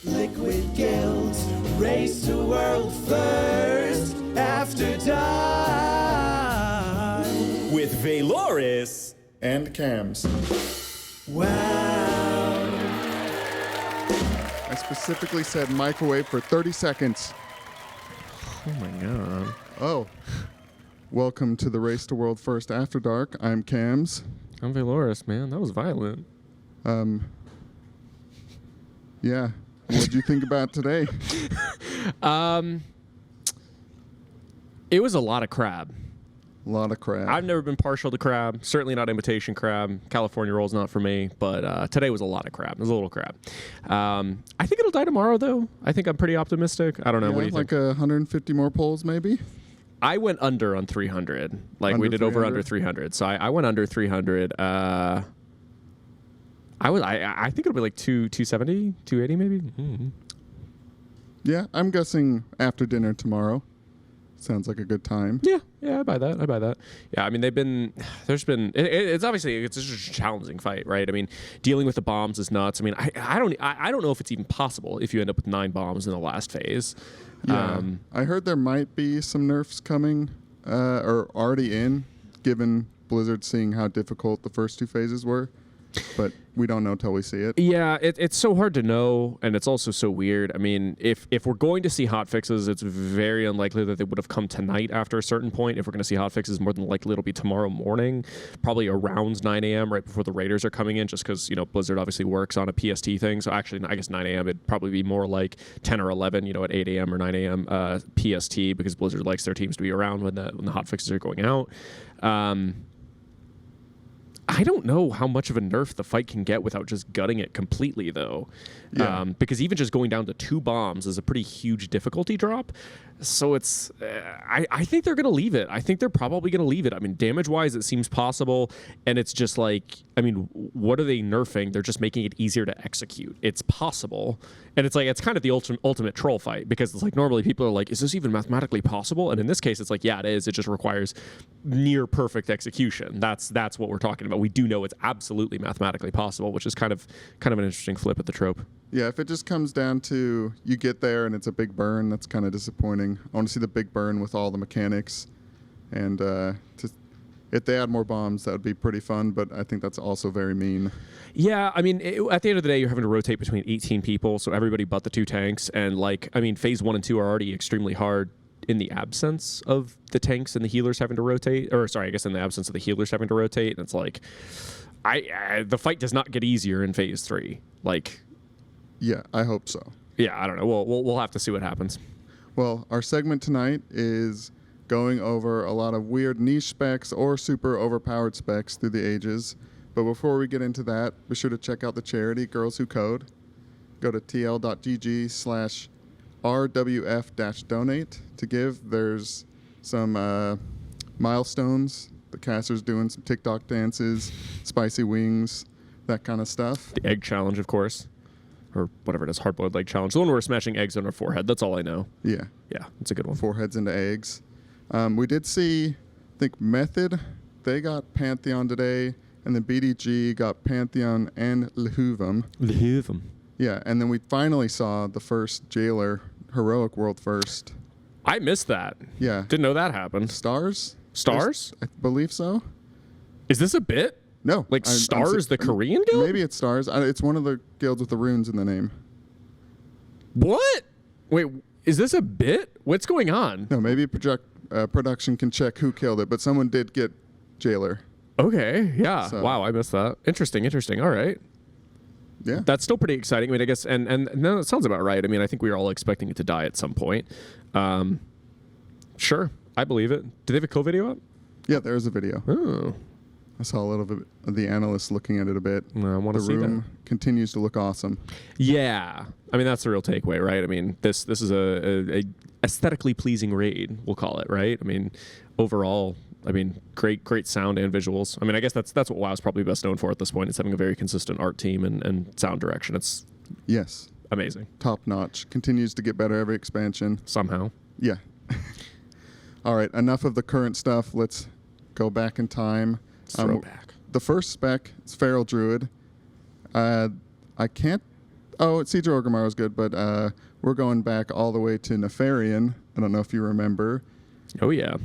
Liquid guilt, race to world first after dark. With Veyloris and Kams. Wow. I specifically said microwave for 30 seconds. Oh my god. Oh. Welcome to the Race to World First After Dark. I'm Kams. I'm Veyloris, man. That was violent. Yeah. What did you think about today? It was a lot of crab. A lot of crab. I've never been partial to crab. Certainly not imitation crab. California roll's not for me. But today was a lot of crab. It was a little crab. I think it'll die tomorrow, though. I think I'm pretty optimistic. I don't know. Yeah, what do you think? Like 150 more polls, maybe? I went under on 300. Like, Under we did 300? over under 300. So I went under 300. I think it'll be like 270, 280 maybe. Mm-hmm. Yeah, I'm guessing after dinner tomorrow. Sounds like a good time. Yeah, I buy that. Yeah, I mean, it's obviously, it's just a challenging fight, right? I mean, dealing with the bombs is nuts. I mean, I don't know if it's even possible if you end up with 9 bombs in the last phase. Yeah, I heard there might be some nerfs coming, or already in, given Blizzard seeing how difficult the first 2 phases were. But we don't know till we see it. Yeah, it's so hard to know, and it's also so weird. I mean, if we're going to see hot fixes, it's very unlikely that they would have come tonight after a certain point. If we're going to see hot fixes, more than likely it'll be tomorrow morning, probably around 9 a.m. right before the Raiders are coming in, just because, Blizzard obviously works on a PST thing. So actually, I guess 9 a.m. it'd probably be more like 10 or 11, at 8 a.m. or 9 a.m. PST, because Blizzard likes their teams to be around when the hot fixes are going out. I don't know how much of a nerf the fight can get without just gutting it completely, though. Yeah. Because even just going down to 2 bombs is a pretty huge difficulty drop. So it's, I think they're going to leave it. I think they're probably going to leave it. I mean, damage-wise, it seems possible. And it's just like, I mean, what are they nerfing? They're just making it easier to execute. It's possible. And it's like, it's kind of the ultimate troll fight, because it's like, normally people are like, is this even mathematically possible? And in this case, it's like, yeah, it is. It just requires near perfect execution. That's what we're talking about. We do know it's absolutely mathematically possible, which is kind of an interesting flip at the trope. Yeah, if it just comes down to you get there and it's a big burn, that's kind of disappointing. I want to see the big burn with all the mechanics. And if they add more bombs, that would be pretty fun, but I think that's also very mean. Yeah, I mean, at the end of the day, you're having to rotate between 18 people, so everybody but the 2 tanks. And, phase 1 and 2 are already extremely hard in the absence of the tanks and the healers having to rotate. Or, sorry, I guess in the absence of the healers having to rotate. And it's like, the fight does not get easier in phase 3. Yeah, I hope so. Yeah, I don't know. We'll have to see what happens. Well, our segment tonight is going over a lot of weird niche specs or super overpowered specs through the ages. But before we get into that, be sure to check out the charity Girls Who Code. Go to tl.gg/RWF-donate to give. There's some milestones. The caster's doing some TikTok dances, spicy wings, that kind of stuff. The egg challenge, of course. Or whatever it is, hard-boiled egg challenge. The one where we're smashing eggs on our forehead. That's all I know. Yeah. Yeah, it's a good one. Foreheads into eggs. We did see, I think, Method. They got Pantheon today. And then BDG got Pantheon and Lehuvum. Yeah, and then we finally saw the first Jailer Heroic World first. I missed that. Yeah. Didn't know that happened. Stars? Stars? I believe so. Is this a bit? No. Like Stars, the Korean guild? Maybe it's Stars. It's one of the guilds with the runes in the name. What? Wait, is this a bit? What's going on? No, maybe production can check who killed it, but someone did get Jailer. Okay, yeah. So. Wow, I missed that. Interesting. All right. Yeah. That's still pretty exciting. I mean, I guess, and no, it sounds about right. I mean, I think we were all expecting it to die at some point. Sure, I believe it. Do they have a co-video up? Yeah, there's a video. Oh. I saw a little bit of the analysts looking at it a bit. I want to see that. The room continues to look awesome. Yeah. I mean, that's the real takeaway, right? I mean, this is a aesthetically pleasing raid, we'll call it, right? I mean, overall, great sound and visuals. I mean, I guess that's what WoW's probably best known for at this point. It's having a very consistent art team and sound direction. It's amazing. Top notch. Continues to get better every expansion. Somehow. Yeah. All right, enough of the current stuff. Let's go back in time. Throwback. The first spec is Feral Druid. I Caesar Orgrimmar was good, but we're going back all the way to Nefarian. I don't know if you remember. Oh, yeah.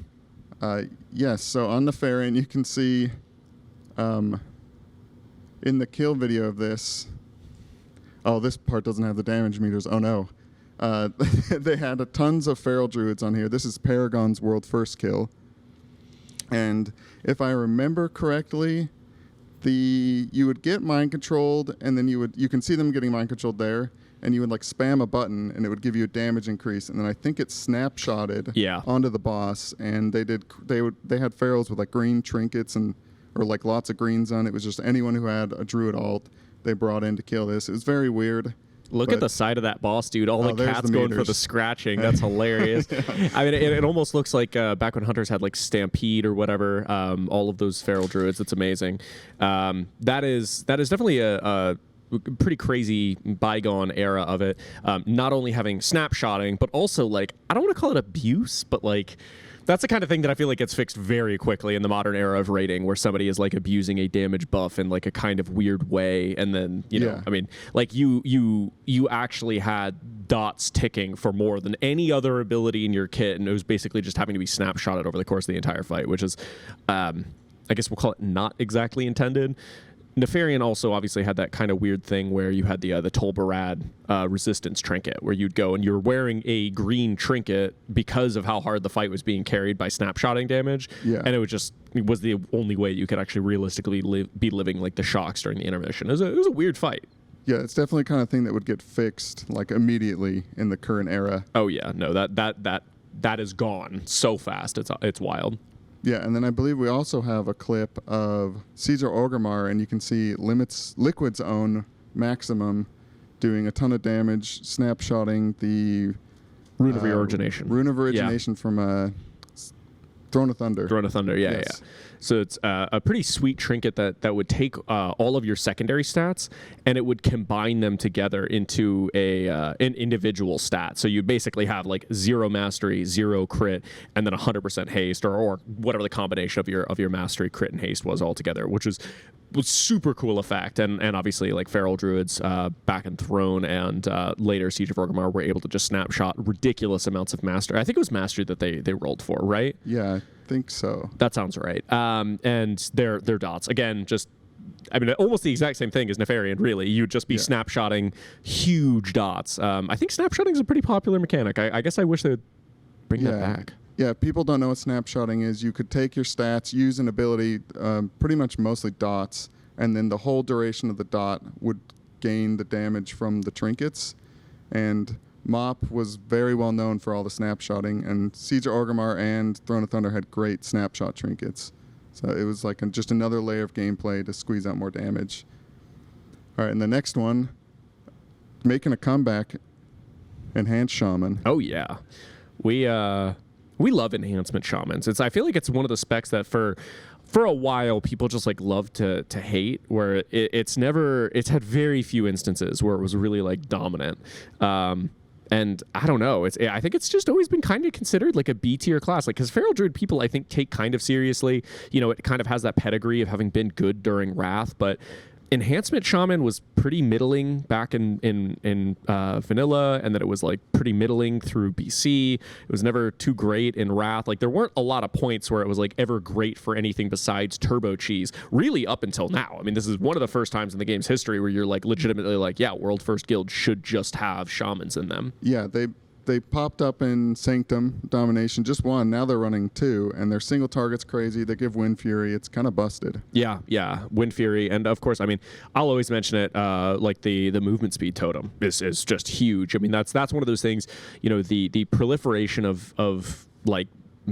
Yes, so on Nefarian, you can see in the kill video of this... Oh, this part doesn't have the damage meters. Oh, no. They had tons of Feral Druids on here. This is Paragon's world first kill. And if I remember correctly, you would get mind controlled, and then you can see them getting mind controlled there, and you would like spam a button, and it would give you a damage increase. And then I think it snapshotted onto the boss, and they had ferals with like green trinkets or like lots of greens on it. It was just anyone who had a druid alt they brought in to kill this. It was very weird. Look at the side of that boss, dude. All the cats going for the scratching. That's hilarious. I mean, it almost looks like back when hunters had like Stampede or whatever. All of those feral druids. It's amazing. That is definitely a pretty crazy bygone era of it. Not only having snapshotting, but also like, I don't want to call it abuse, but like, that's the kind of thing that I feel like gets fixed very quickly in the modern era of raiding, where somebody is like abusing a damage buff in like a kind of weird way, and then I mean, like you actually had dots ticking for more than any other ability in your kit, and it was basically just having to be snapshotted over the course of the entire fight, which is, I guess we'll call it not exactly intended. Nefarian also obviously had that kind of weird thing where you had the Tolbarad resistance trinket, where you'd go and you're wearing a green trinket because of how hard the fight was being carried by snapshotting damage, and it was the only way you could actually realistically be living like the shocks during the intermission. It was a weird fight. Yeah, it's definitely the kind of thing that would get fixed like immediately in the current era. Oh yeah, no, that is gone so fast. It's wild. Yeah, and then I believe we also have a clip of Caesar Orgrimmar, and you can see Liquid's own maximum doing a ton of damage, snapshotting the Rune of Origination. Rune of Origination from Throne of Thunder. Throne of Thunder, yeah. So it's a pretty sweet trinket that would take all of your secondary stats and it would combine them together into an individual stat. So you basically have like 0 mastery, 0 crit, and then 100% haste, or whatever the combination of your mastery, crit, and haste was altogether, which was super cool effect. And obviously like Feral Druids back in Throne and later Siege of Orgrimmar were able to just snapshot ridiculous amounts of mastery. I think it was mastery that they rolled for, right? Yeah, I think so. That sounds right. And their dots, again, just, I mean, almost the exact same thing as Nefarian, really. You'd just be snapshotting huge dots. I think snapshotting is a pretty popular mechanic. I guess I wish they would bring that back. Yeah, people don't know what snapshotting is. You could take your stats, use an ability, pretty much mostly dots, and then the whole duration of the dot would gain the damage from the trinkets. And Mop was very well known for all the snapshotting, and Siege of Orgrimmar and Throne of Thunder had great snapshot trinkets. So it was like just another layer of gameplay to squeeze out more damage. All right, and the next one, making a comeback, Enhanced Shaman. Oh, yeah. We love enhancement shamans. I feel like it's one of the specs that for a while people just like love to hate, where it's had very few instances where it was really like dominant. And I don't know. I think it's just always been kind of considered like a B tier class, like because Feral Druid people I think take kind of seriously. It kind of has that pedigree of having been good during Wrath, but Enhancement Shaman was pretty middling back in vanilla, and then it was like pretty middling through BC. It was never too great in Wrath. Like there weren't a lot of points where it was like ever great for anything besides Turbo Cheese, really up until now. I mean, this is one of the first times in the game's history where you're like legitimately like, yeah, World First Guild should just have shamans in them. Yeah, they popped up in Sanctum Domination, just one. Now they're running 2, and their single target's crazy. They give Wind Fury. It's kind of busted. Yeah, Wind Fury, and of course, I mean, I'll always mention it. Like the movement speed totem is just huge. I mean, that's one of those things. The proliferation of like,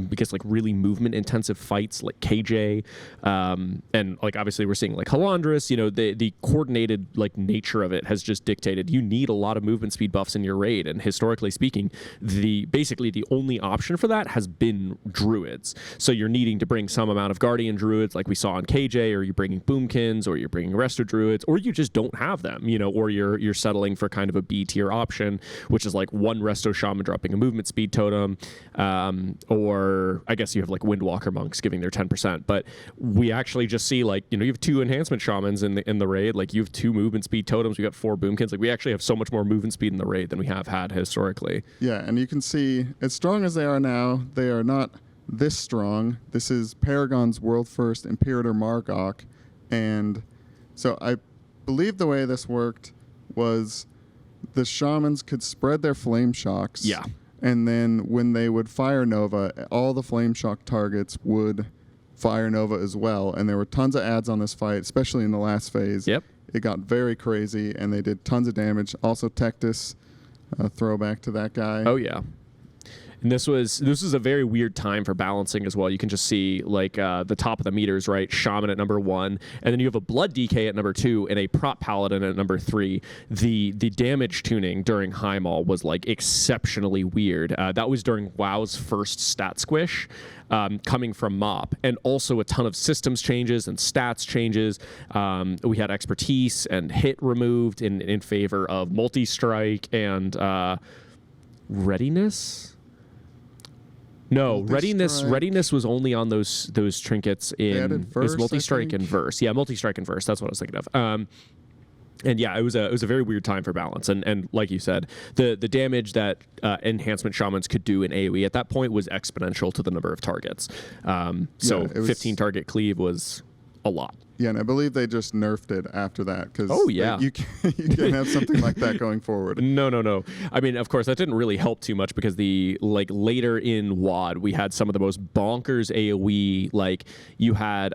because like really movement intensive fights like KJ, and like obviously we're seeing like Halandris, the coordinated like nature of it has just dictated you need a lot of movement speed buffs in your raid, and historically speaking basically the only option for that has been druids. So you're needing to bring some amount of guardian druids like we saw in KJ, or you're bringing boomkins, or you're bringing resto druids, or you just don't have them, or you're settling for kind of a B tier option, which is like one resto shaman dropping a movement speed totem, or are, I guess you have like Windwalker monks giving their 10%, but we actually just see like, you have 2 enhancement shamans in the raid. Like you have 2 movement speed totems. We got 4 boomkins. Like we actually have so much more movement speed in the raid than we have had historically. Yeah, and you can see as strong as they are now, they are not this strong. This is Paragon's world first Imperator Margok, and so I believe the way this worked was the shamans could spread their flame shocks. Yeah. And then when they would fire Nova, all the flame shock targets would fire Nova as well. And there were tons of adds on this fight, especially in the last phase. Yep. It got very crazy, and they did tons of damage. Also, Tectus, throwback to that guy. Oh, yeah. And this was a very weird time for balancing as well. You can just see like the top of the meters, right? Shaman at number 1, and then you have a Blood DK at number 2 and a Prop Paladin at number 3. The damage tuning during High Mall was like exceptionally weird. That was during WoW's first stat squish. Coming from MOP, and also a ton of systems changes and stats changes. We had expertise and hit removed in favor of multi-strike and readiness. No, readiness was only on those trinkets in multi-strike and verse. Yeah, multi-strike and verse. That's what I was thinking of. And yeah, it was a very weird time for balance, and like you said, the damage that enhancement shamans could do in AoE at that point was exponential to the number of targets. So 15 target cleave was a lot. Yeah, and I believe they just nerfed it after that because you can't have something like that going forward. No. I mean, of course, that didn't really help too much because later in WoD, we had some of the most bonkers AoE. Like you had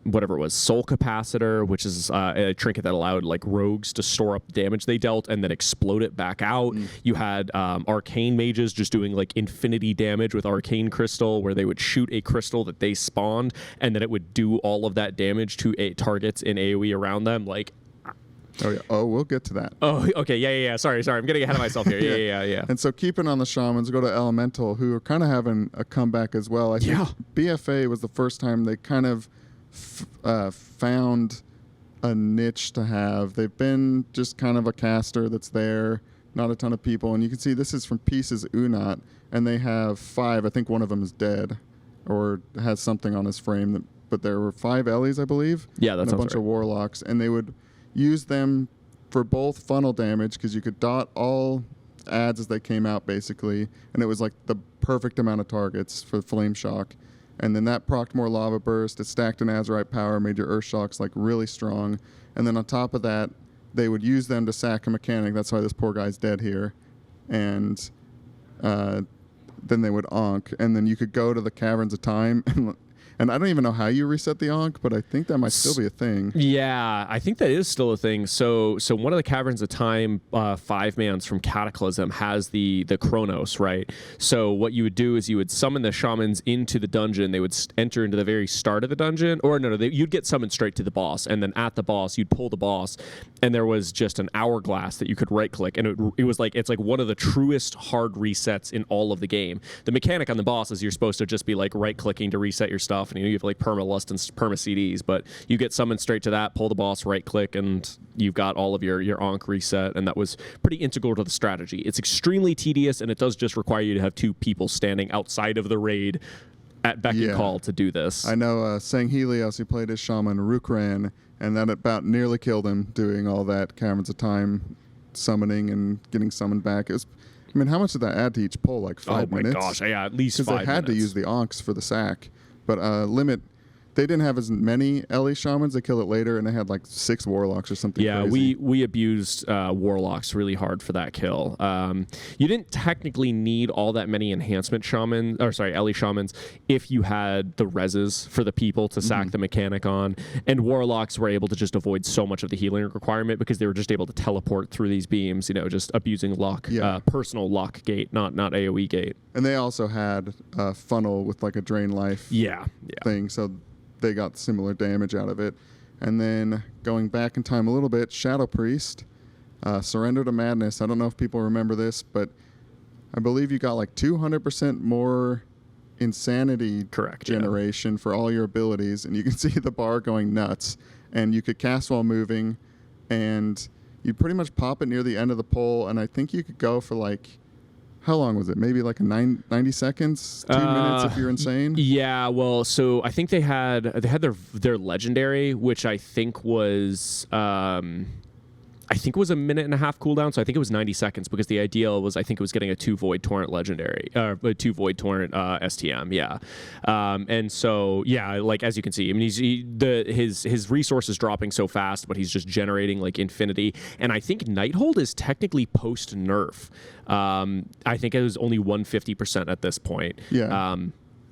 whatever it was, Soul Capacitor, which is a trinket that allowed like rogues to store up damage they dealt and then explode it back out. You had arcane mages just doing like infinity damage with arcane crystal, where they would shoot a crystal that they spawned, and then it would do all of that damage to 8 targets in AoE around them. Like, we'll get to that. Oh, okay, yeah. Sorry, I'm getting ahead of myself here. Yeah. And so keeping on the shamans, go to Elemental, who are kind of having a comeback as well. I think BFA was the first time they kind of found a niche to have. They've been just kind of a caster that's there, not a ton of people. And you can see this is from Pieces Unat, and they have 5. I think one of them is dead or has something on his frame but there were 5 Ellies, I believe. Yeah, that's and a bunch of Warlocks, and they would use them for both funnel damage because you could dot all adds as they came out basically, and it was like the perfect amount of targets for Flame Shock. And then that procced more Lava Burst. It stacked an Azurite power, made your Earth Shocks like really strong. And then on top of that, they would use them to sack a mechanic. That's why this poor guy's dead here. And then they would onk, and then you could go to the Caverns of Time and I don't even know how you reset the Ankh, but I think that might still be a thing. Yeah, I think that is still a thing. So one of the Caverns of Time 5-mans from Cataclysm has the Chronos, right? So what you would do is you would summon the shamans into the dungeon. They would enter into the very start of the dungeon, or you'd get summoned straight to the boss, and then at the boss you'd pull the boss, and there was just an hourglass that you could right click, and it was like, it's like one of the truest hard resets in all of the game. The mechanic on the boss is you're supposed to just be like right clicking to reset your stuff, and you have like perma-lust and perma-CDs, but you get summoned straight to that, pull the boss, right click, and you've got all of your Ankh reset, and that was pretty integral to the strategy. It's extremely tedious, and it does just require you to have 2 people standing outside of the raid at beck and call to do this. I know Sang Helios, he played his shaman Rukran, and that about nearly killed him doing all that Caverns of Time summoning and getting summoned back. It was, I mean, how much did that add to each pull? Like 5 minutes? Oh my gosh, yeah, at least 5 minutes. Because they had to use the Ankhs for the sack. But Limit, they didn't have as many Ellie shamans. They killed it later, and they had like 6 warlocks or something. Yeah, crazy. we abused warlocks really hard for that kill. You didn't technically need all that many enhancement Ellie shamans if you had the reses for the people to sack the mechanic on, and warlocks were able to just avoid so much of the healing requirement because they were just able to teleport through these beams. Just abusing luck, personal luck gate, not AOE gate. And they also had a funnel with like a drain life thing, so they got similar damage out of it. And then going back in time a little bit, Shadow Priest, Surrender to Madness. I don't know if people remember this, but I believe you got like 200% more insanity generation for all your abilities, and you can see the bar going nuts. And you could cast while moving, and you'd pretty much pop it near the end of the pole, and I think you could go for like how long was it? Maybe like 90 seconds, 2 minutes if you're insane. Yeah, well, so I think they had their legendary, which I think was a minute and a half cooldown. So I think it was 90 seconds because the ideal was, I think it was getting a 2 Void Torrent legendary, a 2 Void Torrent STM. Yeah. And so, yeah, like, as you can see, I mean, his resources dropping so fast, but he's just generating like infinity. And I think Nighthold is technically post nerf. I think it was only 150% at this point. Yeah.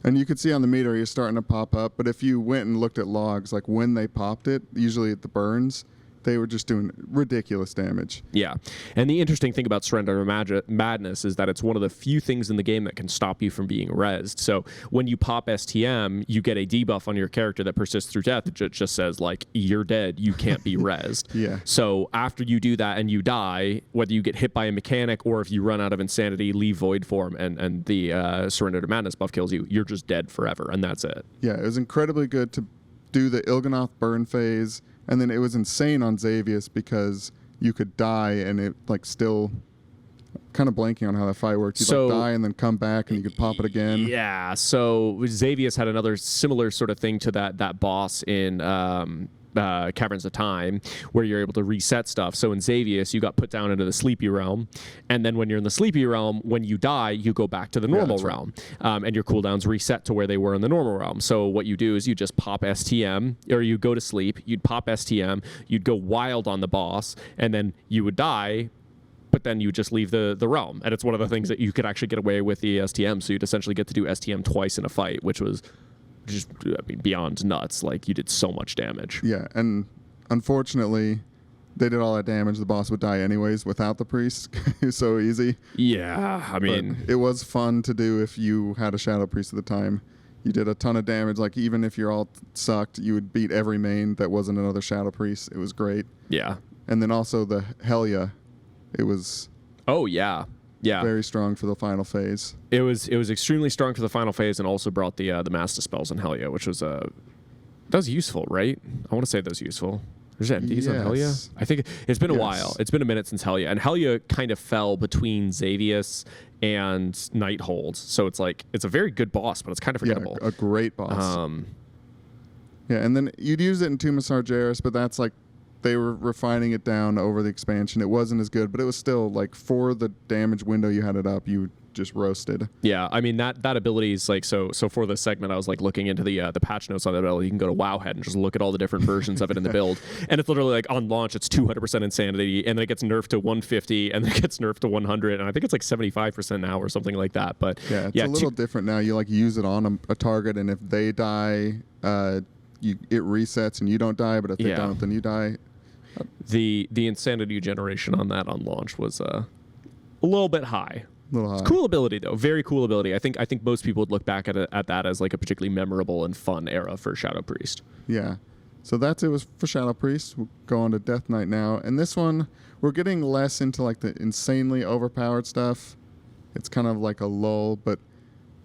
And you could see on the meter, you're starting to pop up. But if you went and looked at logs, like when they popped it, usually at the burns, they were just doing ridiculous damage. Yeah. And the interesting thing about Surrender Madness is that it's one of the few things in the game that can stop you from being rezzed. So when you pop STM, you get a debuff on your character that persists through death. It just says, like, you're dead. You can't be rezzed. Yeah. So after you do that and you die, whether you get hit by a mechanic or if you run out of insanity, leave void form, and the Surrender to Madness buff kills you, you're just dead forever, and that's it. Yeah, it was incredibly good to do the Il'gynoth burn phase. And then it was insane on Xavius because you could die and it like still kind of blanking on how that fight works. You like die and then come back and you could pop it again. Yeah. So Xavius had another similar sort of thing to that boss in Caverns of Time, where you're able to reset stuff. So in Xavius, you got put down into the Sleepy Realm, and then when you're in the Sleepy Realm, when you die, you go back to the normal realm, and your cooldowns reset to where they were in the normal realm. So what you do is you just pop STM, or you go to sleep, you'd pop STM, you'd go wild on the boss, and then you would die, but then you just leave the realm. And it's one of the things that you could actually get away with the STM, so you'd essentially get to do STM twice in a fight, which was just, I mean, beyond nuts. Like, you did so much damage. Yeah, and unfortunately, they did all that damage. The boss would die anyways without the priest. It was so easy. Yeah, I mean, but it was fun to do if you had a Shadow Priest at the time. You did a ton of damage. Like, even if your alt sucked, you would beat every main that wasn't another Shadow Priest. It was great. Yeah. And then also the Helia, it was... Oh, yeah. Yeah, very strong for the final phase. It was extremely strong for the final phase, and also brought the Master Spells in Helia, which was that was useful, right? I want to say that was useful. There's MDs on Helia. I think it's been a while. It's been a minute since Helia, and Helia kind of fell between Xavius and Nighthold, so it's like it's a very good boss, but it's kind of forgettable. Yeah, a great boss. Yeah, and then you'd use it in Tomb of Sargeras, but that's like they were refining it down over the expansion. It wasn't as good, but it was still like for the damage window you had it up, you just roasted. Yeah, I mean that ability is like so for this segment I was like looking into the patch notes on that ability. You can go to Wowhead and just look at all the different versions of it in the build, and it's literally like on launch it's 200% insanity, and then it gets nerfed to 150, and then it gets nerfed to 100, and I think it's like 75% now or something like that. But yeah, it's a little different now. You like use it on a target, and if they die, it resets and you don't die, but if they don't, then you die. The insanity generation on that on launch was a little bit high. It's cool ability though, very cool ability. I think most people would look back at that as like a particularly memorable and fun era for Shadow Priest. Yeah, so that's it was for Shadow Priest. We'll go on to Death Knight now, and this one we're getting less into like the insanely overpowered stuff. It's kind of like a lull, but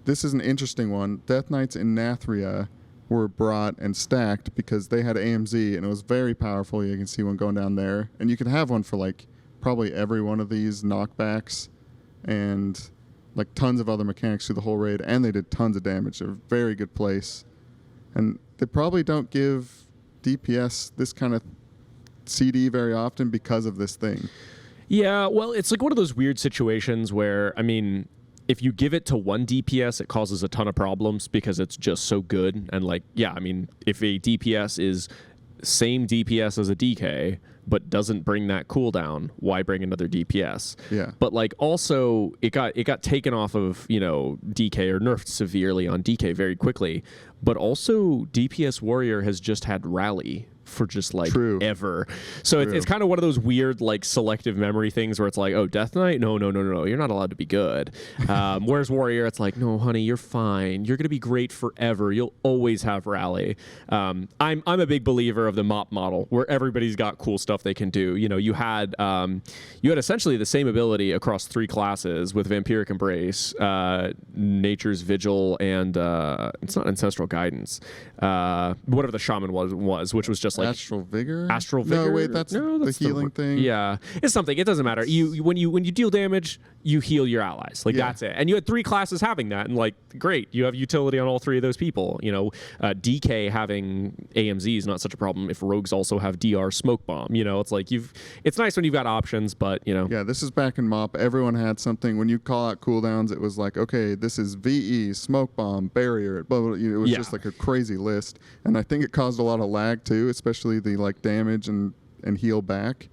this is an interesting one. Death Knights in Nathria were brought and stacked because they had AMZ, and it was very powerful. You can see one going down there, and you could have one for like probably every one of these knockbacks and like tons of other mechanics through the whole raid, and they did tons of damage. They're a very good place, and they probably don't give DPS this kind of CD very often because of this thing. Yeah, well, it's like one of those weird situations where, I mean, if you give it to one DPS, it causes a ton of problems because it's just so good. And like, yeah, I mean, if a DPS is same DPS as a DK, but doesn't bring that cooldown, why bring another DPS? Yeah. But like also it got taken off of, you know, DK or nerfed severely on DK very quickly. But also DPS Warrior has just had Rally for just like ever. So it's kind of one of those weird like selective memory things where it's like, oh, Death Knight? No, you're not allowed to be good. Whereas Warrior, it's like, no, honey, you're fine. You're going to be great forever. You'll always have Rally. I'm a big believer of the MOP model where everybody's got cool stuff they can do. You know, you had essentially the same ability across 3 classes with Vampiric Embrace, Nature's Vigil, and it's not Ancestral Guidance. Whatever the Shaman was, which was just just like Astral Vigor. Astral Vigor. No, wait, that's the healing thing. Yeah, it's something. It doesn't matter. When you deal damage, you heal your allies. Like that's it. And you had 3 classes having that, and like great, you have utility on all 3 of those people. You know, DK having AMZ is not such a problem if rogues also have DR Smoke Bomb. You know, it's like it's nice when you've got options, but you know. Yeah, this is back in MoP. Everyone had something. When you call out cooldowns, it was like, okay, this is VE, Smoke Bomb, Barrier, blah, blah, blah. It was just like a crazy list, and I think it caused a lot of lag too, especially the like damage and heal back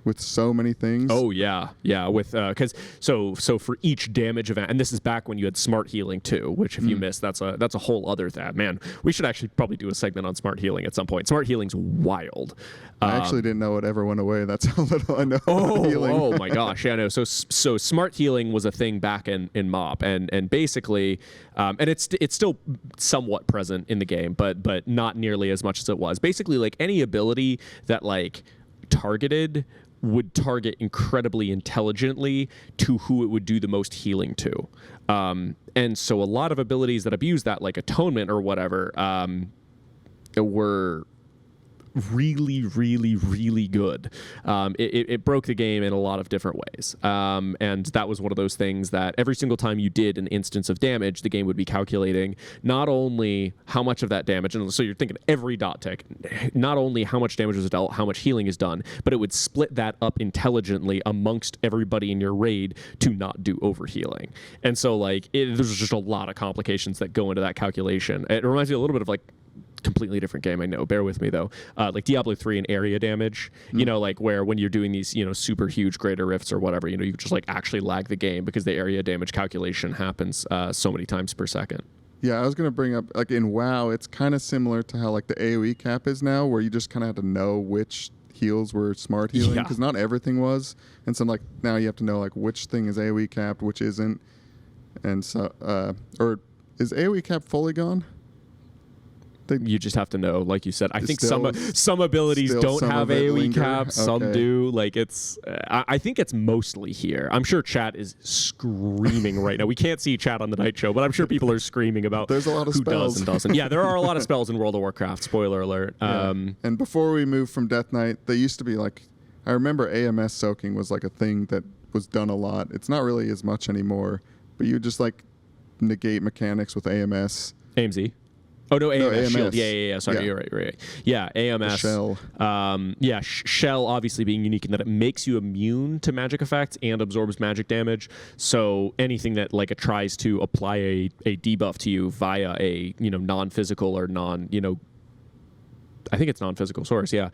with so many things. Oh yeah, with because so for each damage event, and this is back when you had smart healing too, which if you missed, that's a whole other thing. Man, we should actually probably do a segment on smart healing at some point. Smart healing's wild. I actually didn't know it ever went away. That's how little I know about healing. Oh my gosh, yeah, no. So smart healing was a thing back in MoP, and basically, and it's still somewhat present in the game, but not nearly as much as it was. Basically, like any ability that like targeted would target incredibly intelligently to who it would do the most healing to. And so a lot of abilities that abuse that, like Atonement or whatever, were really, really, really good. It broke the game in a lot of different ways. And that was one of those things that every single time you did an instance of damage, the game would be calculating not only how much of that damage, and so you're thinking every dot tick, not only how much damage was dealt, how much healing is done, but it would split that up intelligently amongst everybody in your raid to not do overhealing. And so like there's just a lot of complications that go into that calculation. It reminds me a little bit of like completely different game, I know, bear with me though, like Diablo 3 and area damage, you know, like where when you're doing these, you know, super huge greater rifts or whatever, you know, you just like actually lag the game because the area damage calculation happens so many times per second. Yeah, I was going to bring up, like in WoW, it's kind of similar to how like the AoE cap is now, where you just kind of had to know which heals were smart healing, because not everything was, and so like now you have to know like which thing is AoE capped, which isn't, and so, or is AoE cap fully gone? You just have to know, like you said. I think some abilities don't have AoE caps, some do. Like it's, I think it's mostly here. I'm sure chat is screaming right now. We can't see chat on the night show, but I'm sure people are screaming about there's a lot of who spells. does and doesn't. Yeah, there are a lot of spells in World of Warcraft. Spoiler alert. Yeah. And before we moved from Death Knight, they used to be like, I remember AMS soaking was like a thing that was done a lot. It's not really as much anymore, but you just like negate mechanics with AMS. AMZ. Oh no, AMS. Shield. Yeah. Sorry, you're right. Yeah, AMS. The shell. Shell obviously being unique in that it makes you immune to magic effects and absorbs magic damage. So anything that like it tries to apply a debuff to you via a non-physical or I think it's non-physical source. Yeah,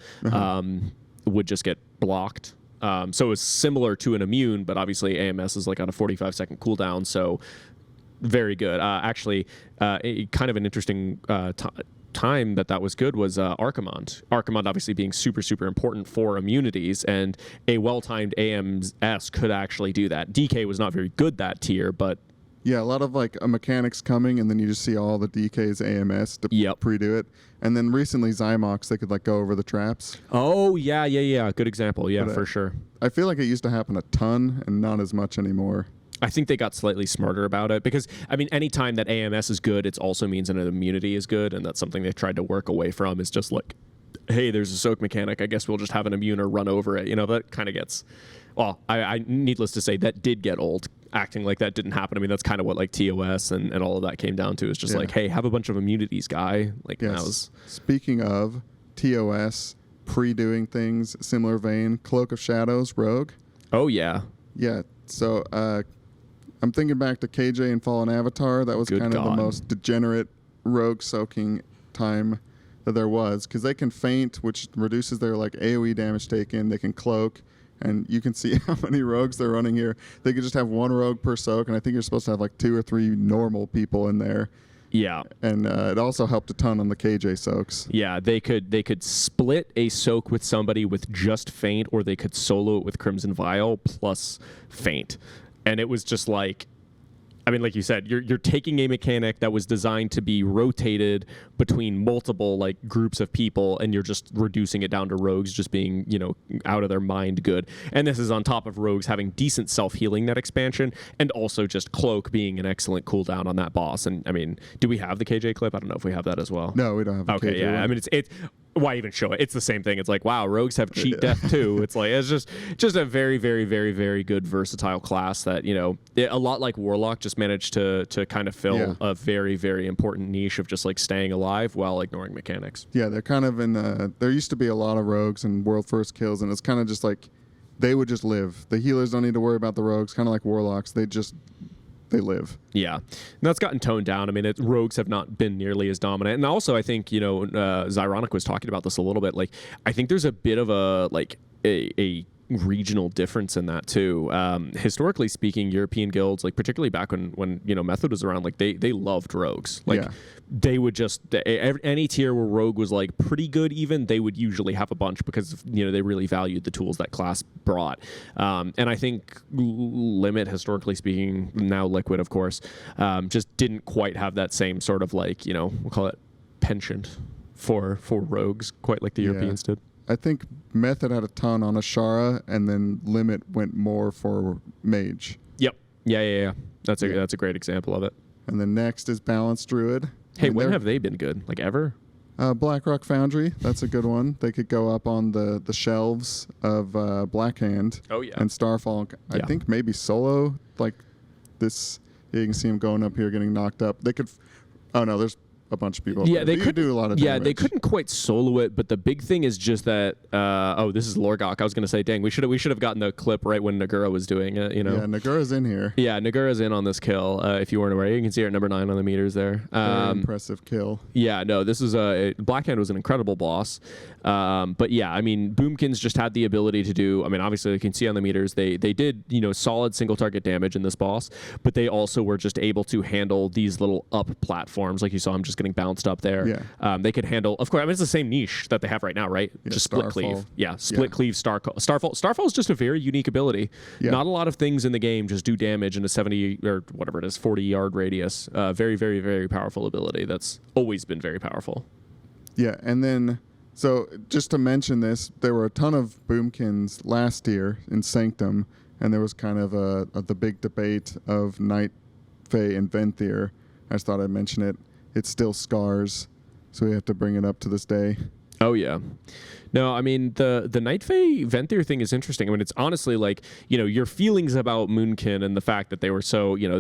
would just get blocked. So it's similar to an immune, but obviously AMS is like on a 45-second cooldown. So very good. Actually, kind of an interesting time that was good was Archimond. Archimond obviously being super, super important for immunities, and a well-timed AMS could actually do that. DK was not very good that tier, but... Yeah, a lot of like mechanics coming, and then you just see all the DK's AMS to pre-do it. And then recently Zymox, they could like go over the traps. Oh, yeah. Good example. Yeah, but, for sure. I feel like it used to happen a ton and not as much anymore. I think they got slightly smarter about it because, I mean, any time that AMS is good, it also means that an immunity is good, and that's something they tried to work away from. Is just like, hey, there's a soak mechanic. I guess we'll just have an immune or run over it. You know, that kind of gets... Well, I needless to say, that did get old. Acting like that didn't happen. I mean, that's kind of what like TOS and all of that came down to. Is just like, hey, have a bunch of immunities, guy. Like, yes. Speaking of TOS, pre-doing things, similar vein, Cloak of Shadows, Rogue. Oh, yeah. Yeah, so... I'm thinking back to KJ and Fallen Avatar. That was kind of the most degenerate rogue soaking time that there was, because they can feint, which reduces their like AoE damage taken. They can cloak, and you can see how many rogues they're running here. They could just have one rogue per soak, and I think you're supposed to have like 2 or 3 normal people in there. Yeah, and it also helped a ton on the KJ soaks. Yeah, they could split a soak with somebody with just feint, or they could solo it with Crimson Vial plus feint. And it was just like, I mean, like you said, you're taking a mechanic that was designed to be rotated between multiple like groups of people, and you're just reducing it down to rogues just being, out of their mind good. And this is on top of rogues having decent self-healing that expansion, and also just Cloak being an excellent cooldown on that boss. And I mean, do we have the KJ clip? I don't know if we have that as well. No, we don't have the KJ one. I mean, it's why even show it? It's the same thing. It's like, wow, rogues have cheat death too. It's like, it's just a very, very, very, very good versatile class that, you know, a lot like Warlock just managed to kind of fill a very, very important niche of just like staying alive while ignoring mechanics. Yeah, they're kind of in, there used to be a lot of rogues and world first kills, and it's kind of just like, they would just live. The healers don't need to worry about the rogues, kind of like Warlocks. They live. Yeah. And that's gotten toned down. I mean, rogues have not been nearly as dominant. And also, I think, you know, Zyronic was talking about this a little bit. Like, I think there's a bit of a regional difference in that too. Historically speaking, European guilds, like particularly back when you know Method was around, like they loved rogues. Like they would just any tier where rogue was like pretty good, even they would usually have a bunch because you know they really valued the tools that class brought. And I think Limit, historically speaking, now Liquid, of course, just didn't quite have that same sort of like, you know, we'll call it penchant for rogues, quite like the Europeans did. I think Method had a ton on Ashara, and then Limit went more for Mage. Yep. Yeah. That's a great example of it. And then next is Balanced Druid. Hey, when have they been good? Like ever? Blackrock Foundry, that's a good one. They could go up on the shelves of Blackhand. Oh, yeah. And Starfall. I think maybe solo, like this. You can see him going up here, getting knocked up. They could. Oh no, there's a bunch of people. Yeah, they could do a lot of damage. Yeah, they couldn't quite solo it, but the big thing is just that. This is Lorgok. I was gonna say, dang, we should have gotten the clip right when Nagura was doing it. You know. Yeah, Nagura's in here. Yeah, Nagura's in on this kill. If you weren't aware, you can see her at number 9 on the meters there. Very impressive kill. Yeah, no, this is Blackhand was an incredible boss. But yeah, I mean, Boomkins just had the ability to do. I mean, obviously you can see on the meters they did, you know, solid single target damage in this boss, but they also were just able to handle these little up platforms, like you saw him just getting bounced up there. Yeah. They could handle. Of course, I mean it's the same niche that they have right now, right? Yeah, just split cleave. Yeah, split cleave. Starfall. Starfall is just a very unique ability. Yeah. Not a lot of things in the game just do damage in a 70 or whatever it is, 40-yard radius. Very, very, very powerful ability. That's always been very powerful. Yeah, and then. So just to mention this, there were a ton of Boomkins last year in Sanctum, and there was kind of the big debate of Night Fae and Venthyr. I just thought I'd mention it. It still scars, so we have to bring it up to this day. Oh yeah. No, I mean the Night Fae Venthyr thing is interesting. I mean, it's honestly like, you know, your feelings about Moonkin and the fact that they were so, you know,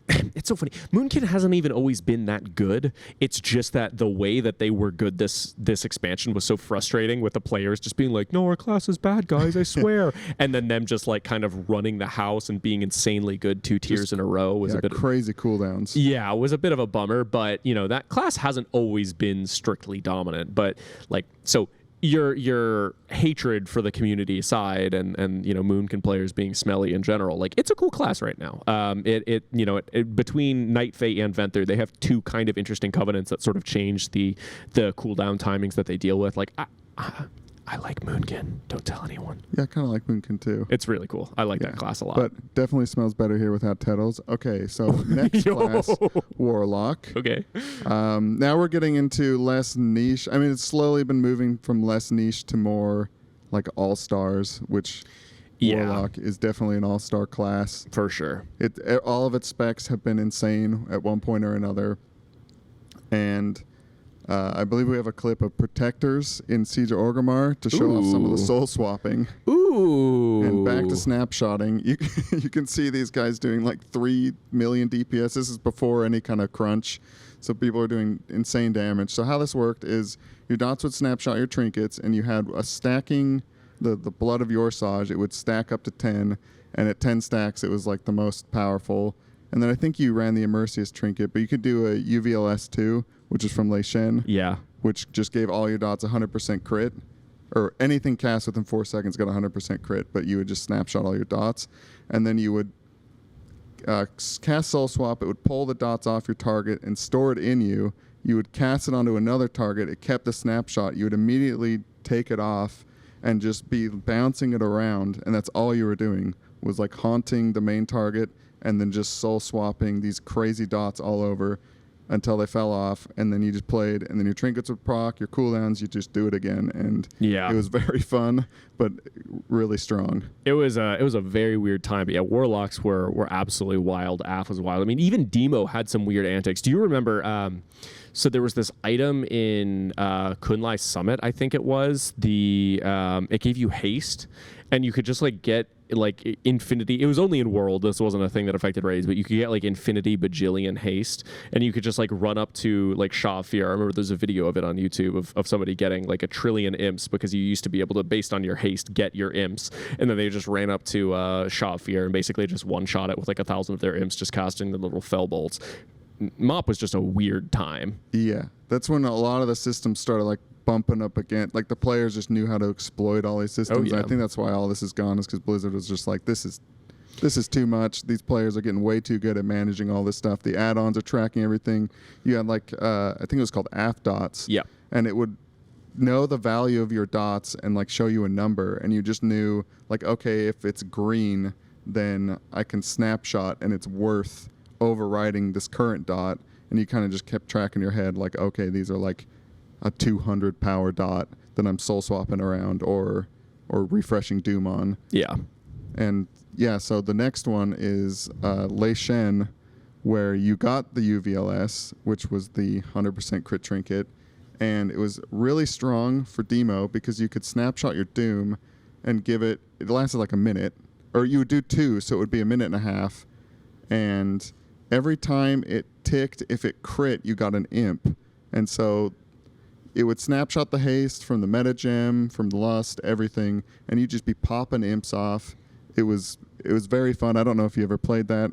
it's so funny. Moonkin hasn't even always been that good. It's just that the way that they were good this expansion was so frustrating with the players just being like, no, our class is bad, guys, I swear. And then them just like kind of running the house and being insanely good 2 tiers in a row was a bit crazy cooldowns. Yeah, it was a bit of a bummer, but you know, that class hasn't always been strictly dominant. But like, so your hatred for the community aside, and you know, Moonkin players being smelly in general, like it's a cool class right now. Between Night Fae and Venthyr, they have 2 kind of interesting covenants that sort of change the cooldown timings that they deal with. Like I like Moonkin. Don't tell anyone. Yeah, I kind of like Moonkin too. It's really cool. I like that class a lot. But definitely smells better here without Tettles. Okay, so next class, Warlock. Okay. Now we're getting into less niche. I mean, it's slowly been moving from less niche to more like all-stars, which Warlock is definitely an all-star class. For sure. All of its specs have been insane at one point or another. And I believe we have a clip of Protectors in Siege of Orgrimmar to show off some of the soul swapping. Ooh. And back to snapshotting. You can see these guys doing like 3 million DPS. This is before any kind of crunch. So people are doing insane damage. So how this worked is your dots would snapshot your trinkets, and you had a stacking, the blood of your Sage. It would stack up to 10, and at 10 stacks, it was like the most powerful. And then I think you ran the Immersius trinket, but you could do a UVLS too, which is from Lei Shen. Yeah. Which just gave all your dots 100% crit. Or anything cast within 4 seconds got 100% crit, but you would just snapshot all your dots. And then you would cast Soul Swap. It would pull the dots off your target and store it in you. You would cast it onto another target. It kept the snapshot. You would immediately take it off and just be bouncing it around. And that's all you were doing, was like haunting the main target and then just soul swapping these crazy dots all over. until they fell off, and then you just played, and then your trinkets would proc, your cooldowns, you just do it again, and yeah, it was very fun, but really strong. It was a very weird time. But yeah, warlocks were absolutely wild. AF was wild. I mean, even Demo had some weird antics. Do you remember? So there was this item in Kunlai Summit, I think it was. It gave you haste, and you could just like get like infinity. It was only in World. This wasn't a thing that affected raids, but you could get like infinity bajillion haste, and you could just like run up to like Shaw of Fear. I remember there's a video of it on YouTube of somebody getting like a trillion imps because you used to be able to, based on your haste, get your imps, and then they just ran up to Shaw of Fear and basically just one shot it with like 1,000 of their imps, just casting the little fell bolts. MoP was just a weird time. Yeah, that's when a lot of the systems started like bumping up again. Like the players just knew how to exploit all these systems. Oh, yeah. And I think that's why all this is gone, is because Blizzard was just like, this is too much. These players are getting way too good at managing all this stuff. The add-ons are tracking everything. You had like I think it was called AF dots. Yeah, and it would know the value of your dots and like show you a number, and you just knew like, okay, if it's green, then I can snapshot and it's worth overriding this current dot. And you kind of just kept track in your head like, okay, these are like a 200 power dot that I'm soul swapping around or refreshing Doom on. Yeah. And yeah, so the next one is Lei Shen, where you got the UVLS, which was the 100% crit trinket, and it was really strong for Demo because you could snapshot your Doom and give it lasted like a minute, or you would do 2, so it would be a minute and a half, and every time it ticked, if it crit, you got an imp. And so it would snapshot the haste from the meta gem, from the lust, everything, and you'd just be popping imps off. It was very fun. I don't know if you ever played that.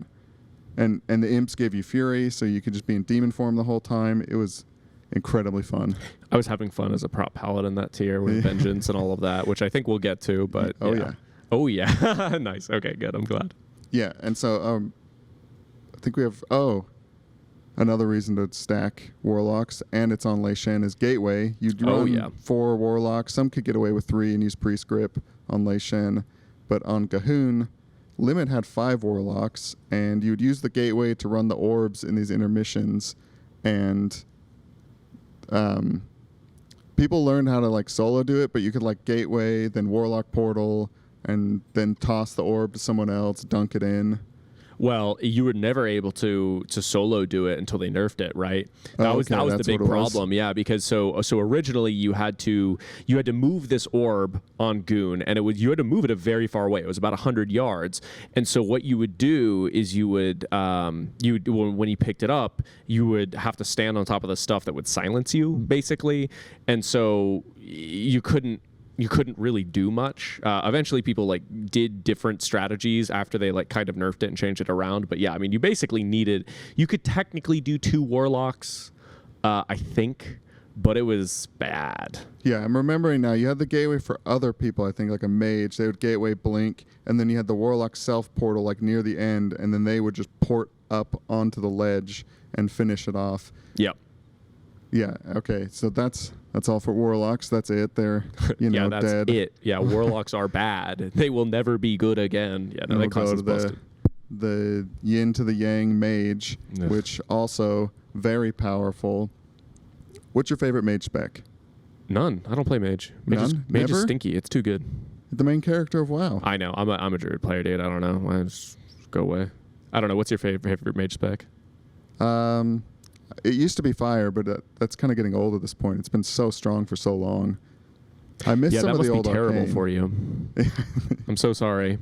And the imps gave you fury, so you could just be in demon form the whole time. It was incredibly fun. I was having fun as a prop paladin that tier with vengeance and all of that, which I think we'll get to, but Oh yeah. Nice. Okay, good. I'm glad. Yeah, and so I think we have another reason to stack warlocks, and it's on Lei Shen, is Gateway. You'd run 4 warlocks. Some could get away with 3 and use priest grip on Lei Shen, but on Gahun, Limit had 5 warlocks, and you'd use the Gateway to run the orbs in these intermissions, and people learned how to like solo do it, but you could like Gateway, then Warlock Portal, and then toss the orb to someone else, dunk it in. Well, you were never able to solo do it until they nerfed it, right? That was the big problem, yeah. Because so originally you had to move this orb on Goon, and you had to move it a very far away. It was about 100 yards, and so what you would do is when you picked it up, you would have to stand on top of the stuff that would silence you, basically, and so you couldn't really do much. Eventually people like did different strategies after they like kind of nerfed it and changed it around. But yeah, I mean, you basically you could technically do 2 warlocks, I think, but it was bad. Yeah, I'm remembering now. You had the gateway for other people, I think, like a mage. They would gateway blink, and then you had the warlock self portal like near the end, and then they would just port up onto the ledge and finish it off. Yep. Yeah, okay. So that's all for warlocks. That's it. They're that's dead. It. Yeah, warlocks are bad. They will never be good again. Yeah, no, that class is busted. The yin to the yang mage, which also very powerful. What's your favorite mage spec? None. I don't play mage. None? Mage Never? is stinky. It's too good. The main character of WoW. I know. I'm a druid player, dude. I don't know. I just go away. I don't know. What's your favorite mage spec? It used to be fire, but that's kind of getting old at this point. It's been so strong for so long. I miss some of the old terrible arcane. for you. I'm so sorry.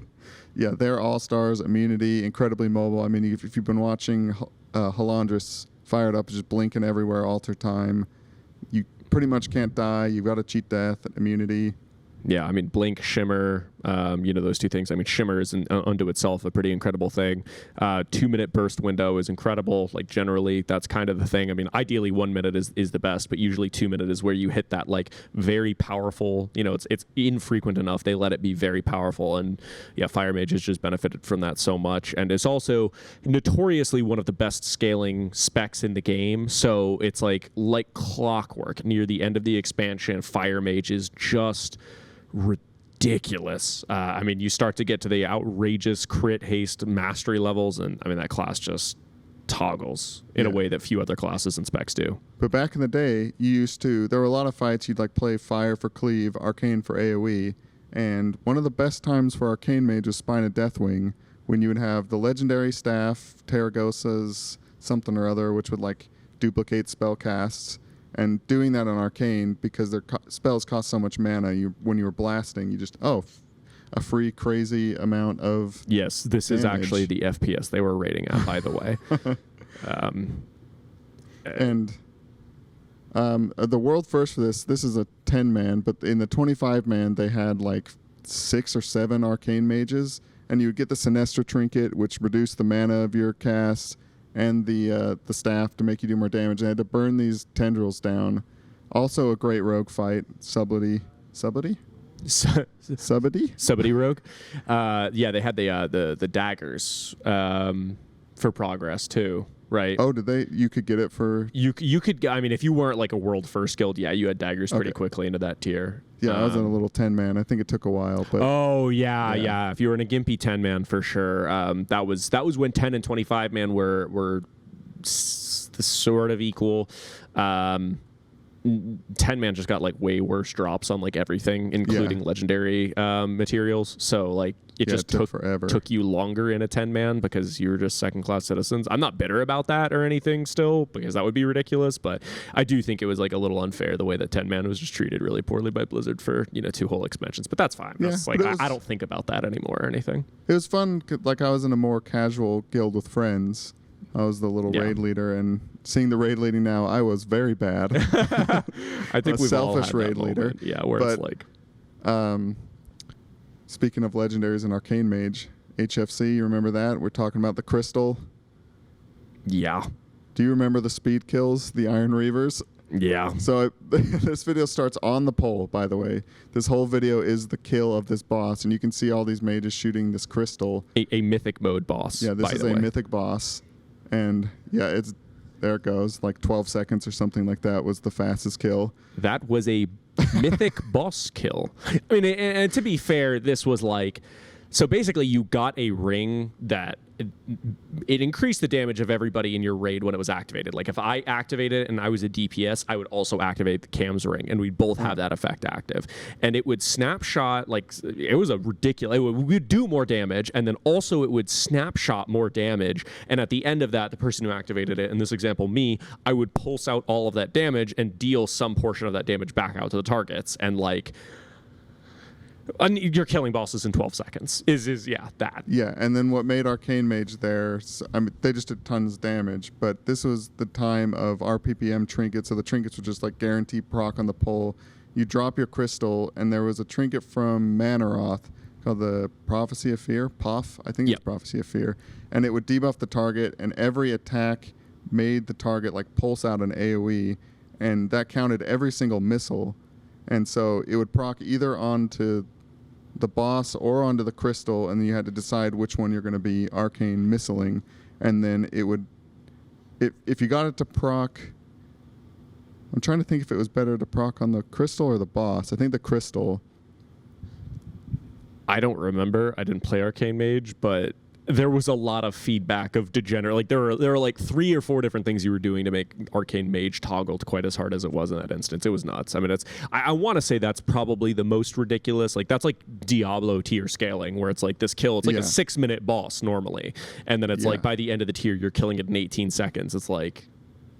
Yeah, they're all-stars, immunity, incredibly mobile. I mean, if you've been watching Halandris fired up, just blinking everywhere, alter time, you pretty much can't die. You've got to cheat death, immunity. Yeah, I mean, Blink, Shimmer, those 2 things. I mean, Shimmer is unto itself a pretty incredible thing. 2-minute burst window is incredible. Like, generally, that's kind of the thing. I mean, ideally, 1 minute is the best, but usually 2 minute is where you hit that, like, very powerful, it's infrequent enough. They let it be very powerful. And, yeah, Fire Mage has just benefited from that so much. And it's also notoriously one of the best scaling specs in the game. So it's like clockwork. Near the end of the expansion, Fire Mage is just ridiculous. I mean, you start to get to the outrageous crit haste mastery levels, and I mean, that class just toggles in a way that few other classes and specs do. But back in the day, there were a lot of fights you'd like play Fire for Cleave, Arcane for AoE, and one of the best times for Arcane Mage was Spine of Deathwing, when you would have the legendary staff, Terragosa's something or other, which would like duplicate spell casts, and doing that on Arcane, because their spells cost so much mana, when you were blasting, you just, a free crazy amount of Yes, this damage. is actually the FPS they were rating at, by the way. And the world first for this is a 10-man, but in the 25-man, they had like 6 or 7 Arcane Mages, and you would get the Sinestra Trinket, which reduced the mana of your cast, and the staff to make you do more damage. They had to burn these tendrils down. Also a great rogue fight, Subtlety? Subity Rogue. Yeah, they had the daggers for progress too, right? Oh, did they? You could get it for... You could, I mean, if you weren't like a world first guild, yeah, you had daggers pretty quickly into that tier. Yeah, I was in a little 10-man. I think it took a while, but... Oh, yeah. If you were in a gimpy 10-man, for sure. That was when 10 and 25-man were sort of equal. 10-man just got like way worse drops on like everything, including legendary materials. So like it just took you longer in a 10-man because you were just second-class citizens. I'm not bitter about that or anything still, because that would be ridiculous, but I do think it was like a little unfair the way that 10-man was just treated really poorly by Blizzard for 2 whole expansions. But that's fine. That's like I don't think about that anymore or anything. It was fun. Like I was in a more casual guild with friends. I was the little raid leader, and seeing the raid leading now, I was very bad. I think we've selfish all had raid that leader. Moment. Yeah, where it's like. Speaking of legendaries and Arcane Mage, HFC, you remember that? We're talking about the Crystal. Yeah. Do you remember the speed kills, the Iron Reavers? Yeah. So this video starts on the pole, by the way. This whole video is the kill of this boss, and you can see all these mages shooting this crystal. A mythic mode boss. Yeah, this is a mythic boss. And yeah, there it goes. Like 12 seconds or something like that was the fastest kill. That was a mythic boss kill. I mean, and to be fair, this was like, so basically you got a ring that it increased the damage of everybody in your raid when it was activated. Like if I activated it and I was a DPS, I would also activate the Kams ring, and we'd both have that effect active. And it would snapshot, like it was a ridiculous, we would do more damage, and then also it would snapshot more damage. And at the end of that, the person who activated it, in this example me, I would pulse out all of that damage and deal some portion of that damage back out to the targets. And like, you're killing bosses in 12 seconds is that. Yeah, and then what made Arcane Mage there, I mean, they just did tons of damage, but this was the time of RPPM trinkets, so the trinkets were just like guaranteed proc on the pole. You drop your crystal, and there was a trinket from Manaroth called the Prophecy of Fear, POF, I think it's Prophecy of Fear, and it would debuff the target, and every attack made the target like pulse out an AoE, and that counted every single missile, and so it would proc either onto the boss or onto the crystal, and then you had to decide which one you're going to be arcane missiling, and then it would, if you got it to proc, I'm trying to think if it was better to proc on the crystal or the boss. I think the crystal. I don't remember. I didn't play Arcane Mage, but there was a lot of feedback of degenerate. Like there were like 3 or 4 different things you were doing to make Arcane Mage toggled quite as hard as it was in that instance. It was nuts. I mean, I want to say that's probably the most ridiculous. Like that's like Diablo tier scaling, where it's like this kill. It's like a 6-minute boss normally, and then it's like by the end of the tier, you're killing it in 18 seconds. It's like.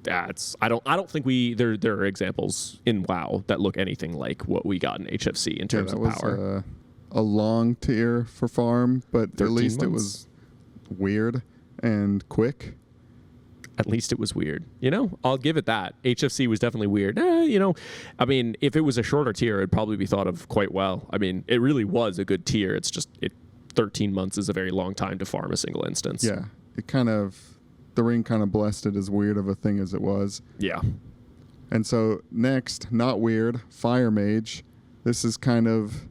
I don't think there are examples in WoW that look anything like what we got in HFC in terms of power. A long tier for farm, but at least months. It was weird and quick. At least it was weird. I'll give it that. HFC was definitely weird. I mean, if it was a shorter tier, it'd probably be thought of quite well. I mean, it really was a good tier. It's just 13 months is a very long time to farm a single instance. Yeah, the ring kind of blessed it as weird of a thing as it was. Yeah. And so next, not weird, Fire Mage. This is kind of,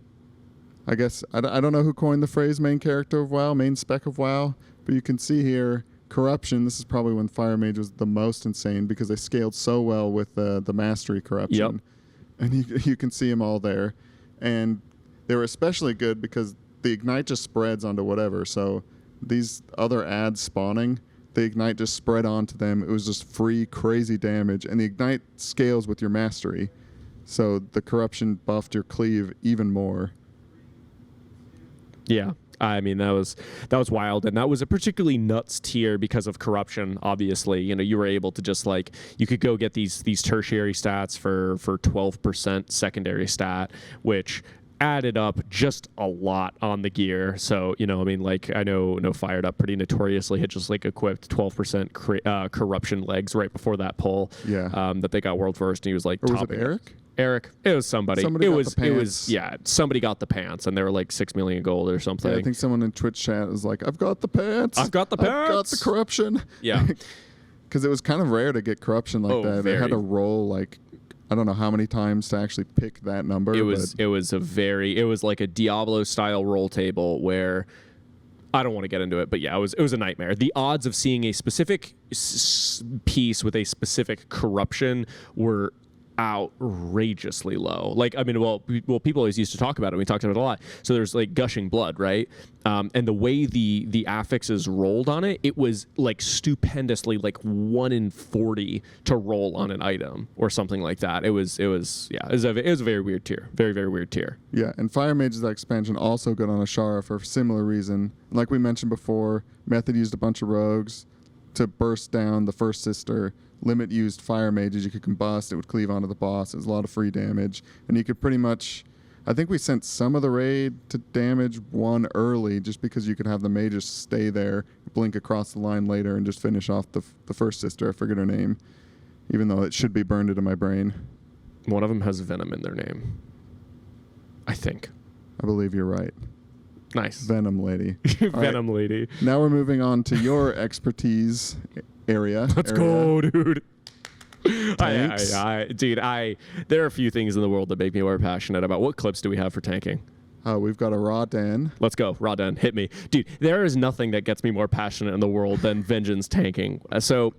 I guess, I don't know who coined the phrase main character of WoW, main spec of WoW, but you can see here, Corruption. This is probably when Fire Mage was the most insane because they scaled so well with the Mastery Corruption. Yep. And you can see them all there. And they were especially good because the Ignite just spreads onto whatever. So these other ads spawning, the ignite just spread onto them. It was just free, crazy damage. And the ignite scales with your mastery. So the corruption buffed your cleave even more. Yeah. I mean, that was wild, and that was a particularly nuts tier because of corruption. Obviously, you were able to just like you could go get these tertiary stats for 12% secondary stat, which added up just a lot on the gear. So I mean, like I know Fired Up pretty notoriously had just like equipped 12% corruption legs right before that pull. Yeah. That they got world first, and he was like, or was it Eric? Eric, it was somebody. Somebody it got was the pants. it was yeah. Somebody got the pants, and they were like 6 million gold or something. Yeah, I think someone in Twitch chat was like, "I've got the pants. I've got the pants. I've got the corruption." Yeah, because it was kind of rare to get corruption like that. They had to roll like I don't know how many times to actually pick that number. It was like a Diablo style roll table where. I don't want to get into it, but yeah, it was a nightmare. The odds of seeing a specific piece with a specific corruption were outrageously low. Like, I mean, well, people always used to talk about it. We talked about it a lot. So there's like gushing blood, right? And the way the affixes rolled on it, it was like stupendously like 1 in 40 to roll on an item or something like that. It was a very weird tier. Very, very weird tier. Yeah, and Fire Mage's expansion also good on Ashara for a similar reason. Like we mentioned before, Method used a bunch of rogues to burst down the first sister. Limit used Fire Mages. You could combust. It would cleave onto the boss. It was a lot of free damage. And you could pretty much... I think we sent some of the raid to damage 1 early just because you could have the mages stay there, blink across the line later, and just finish off the first sister. I forget her name, even though it should be burned into my brain. One of them has Venom in their name. I think. I believe you're right. Nice. Venom Lady. Venom Lady. Now we're moving on to your expertise area. Let's go, dude. Tanks. There are a few things in the world that make me more passionate about. What clips do we have for tanking? We've got a Raw Den. Let's go. Raw Den. Hit me. Dude, there is nothing that gets me more passionate in the world than Vengeance tanking. So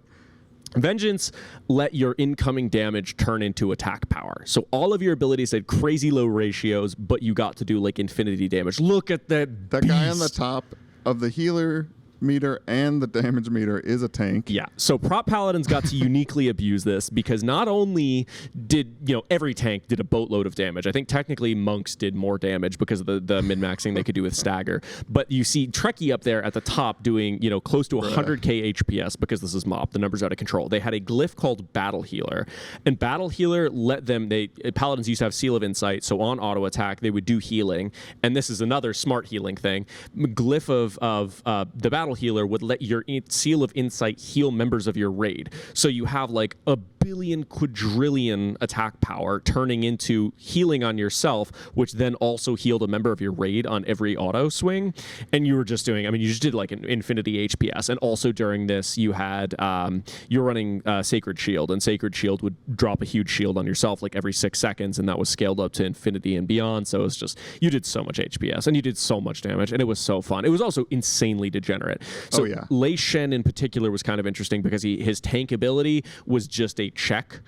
Vengeance let your incoming damage turn into attack power. So all of your abilities had crazy low ratios, but you got to do like infinity damage. Look at that beast. Guy on the top of the healer meter and the damage meter is a tank. Yeah. So Prop Paladins got to uniquely abuse this because not only did, every tank did a boatload of damage. I think technically monks did more damage because of the min-maxing they could do with stagger. But you see Trekkie up there at the top doing, close to 100k HPS because this is MoP. The number's out of control. They had a glyph called Battle Healer. And Battle Healer let them, Paladins used to have Seal of Insight, so on auto attack they would do healing. And this is another smart healing thing. Glyph of the Battle Healer would let your Seal of Insight heal members of your raid. So you have like a billion quadrillion attack power turning into healing on yourself, which then also healed a member of your raid on every auto swing. And you were just doing, you just did like an infinity HPS. And also during this, you had, you're running Sacred Shield, and Sacred Shield would drop a huge shield on yourself like every 6 seconds, and that was scaled up to infinity and beyond. So it's just, you did so much HPS and you did so much damage, and it was so fun. It was also insanely degenerate. So Lei Shen in particular was kind of interesting because his tank ability was just a check.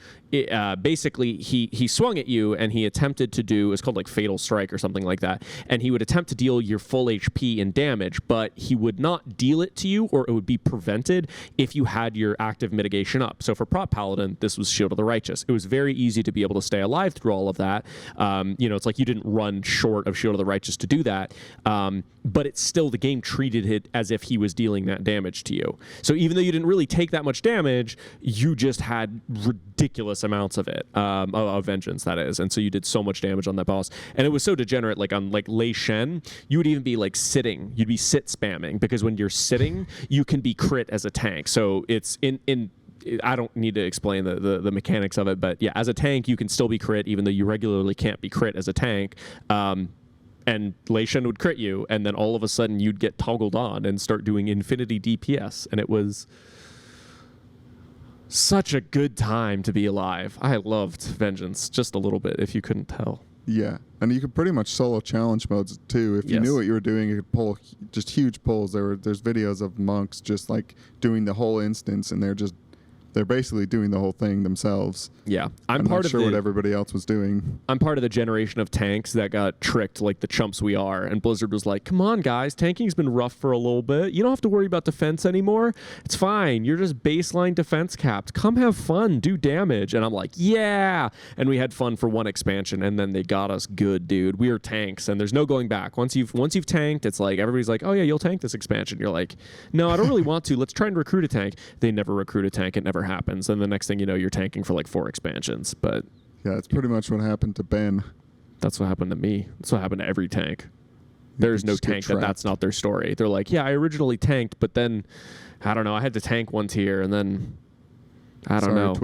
Basically, he swung at you and he attempted to do, it's called like Fatal Strike or something like that, and he would attempt to deal your full HP in damage, but he would not deal it to you, or it would be prevented if you had your active mitigation up. So for Prop Paladin, this was Shield of the Righteous. It was very easy to be able to stay alive through all of that. It's like you didn't run short of Shield of the Righteous to do that, but it's still, the game treated it as if he was dealing that damage to you. So even though you didn't really take that much damage, you just had ridiculous amounts of it, of Vengeance, that is. And so you did so much damage on that boss. And it was so degenerate, like on like Lei Shen, you would even be like sitting. You'd be sit spamming, because when you're sitting, you can be crit as a tank. So it's in I don't need to explain the mechanics of it, but yeah, as a tank, you can still be crit, even though you regularly can't be crit as a tank. And Lei Shen would crit you, and then all of a sudden you'd get toggled on and start doing infinity DPS. And it was such a good time to be alive. I loved Vengeance just a little bit, if you couldn't tell. Yeah, and you could pretty much solo challenge modes too. If you knew what you were doing, you could pull just huge pulls. There's videos of monks just like doing the whole instance, and they're just they're basically doing the whole thing themselves. Yeah, I'm not sure what everybody else was doing. I'm part of the generation of tanks that got tricked like the chumps we are. And Blizzard was like, come on, guys, tanking's been rough for a little bit. You don't have to worry about defense anymore. It's fine. You're just baseline defense capped. Come have fun, do damage. And I'm like, yeah. And we had fun for one expansion, and then they got us good, dude. We are tanks, and there's no going back. Once you've tanked, it's like everybody's like, oh yeah, you'll tank this expansion. You're like, no, I don't really want to. Let's try and recruit a tank. They never recruit a tank. It never happens. And the next thing you know, you're tanking for like 4 expansions. But yeah, it's pretty much what happened to Ben. That's what happened to me. That's what happened to every tank. There's no tank that's not their story. They're like, yeah, I originally tanked, but then I don't know, I had to tank one tier, and then I don't know.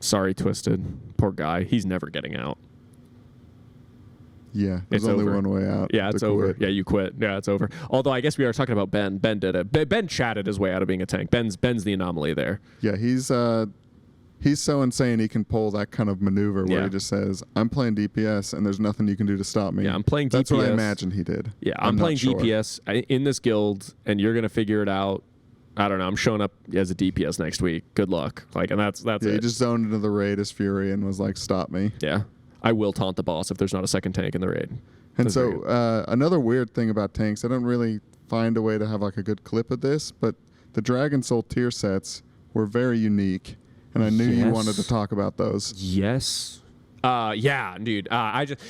Sorry, Twisted. Poor guy. He's never getting out. Yeah, there's only one way out. Yeah, it's over. Yeah, you quit. Yeah, it's over. Although I guess we are talking about Ben. Ben did it. Ben chatted his way out of being a tank. Ben's the anomaly there. Yeah, he's so insane he can pull that kind of maneuver where he just says, I'm playing DPS and there's nothing you can do to stop me. Yeah, I'm playing DPS. That's what I imagined he did. Yeah, I'm playing DPS in this guild, and you're going to figure it out. I don't know. I'm showing up as a DPS next week. Good luck. Like, and that's it. He just zoned into the raid as Fury and was like, stop me. Yeah. I will taunt the boss if there's not a second tank in the raid. And so another weird thing about tanks, I don't really find a way to have like a good clip of this, but the Dragon Soul tier sets were very unique, and I knew you wanted to talk about those. Yes. Yeah, dude. I just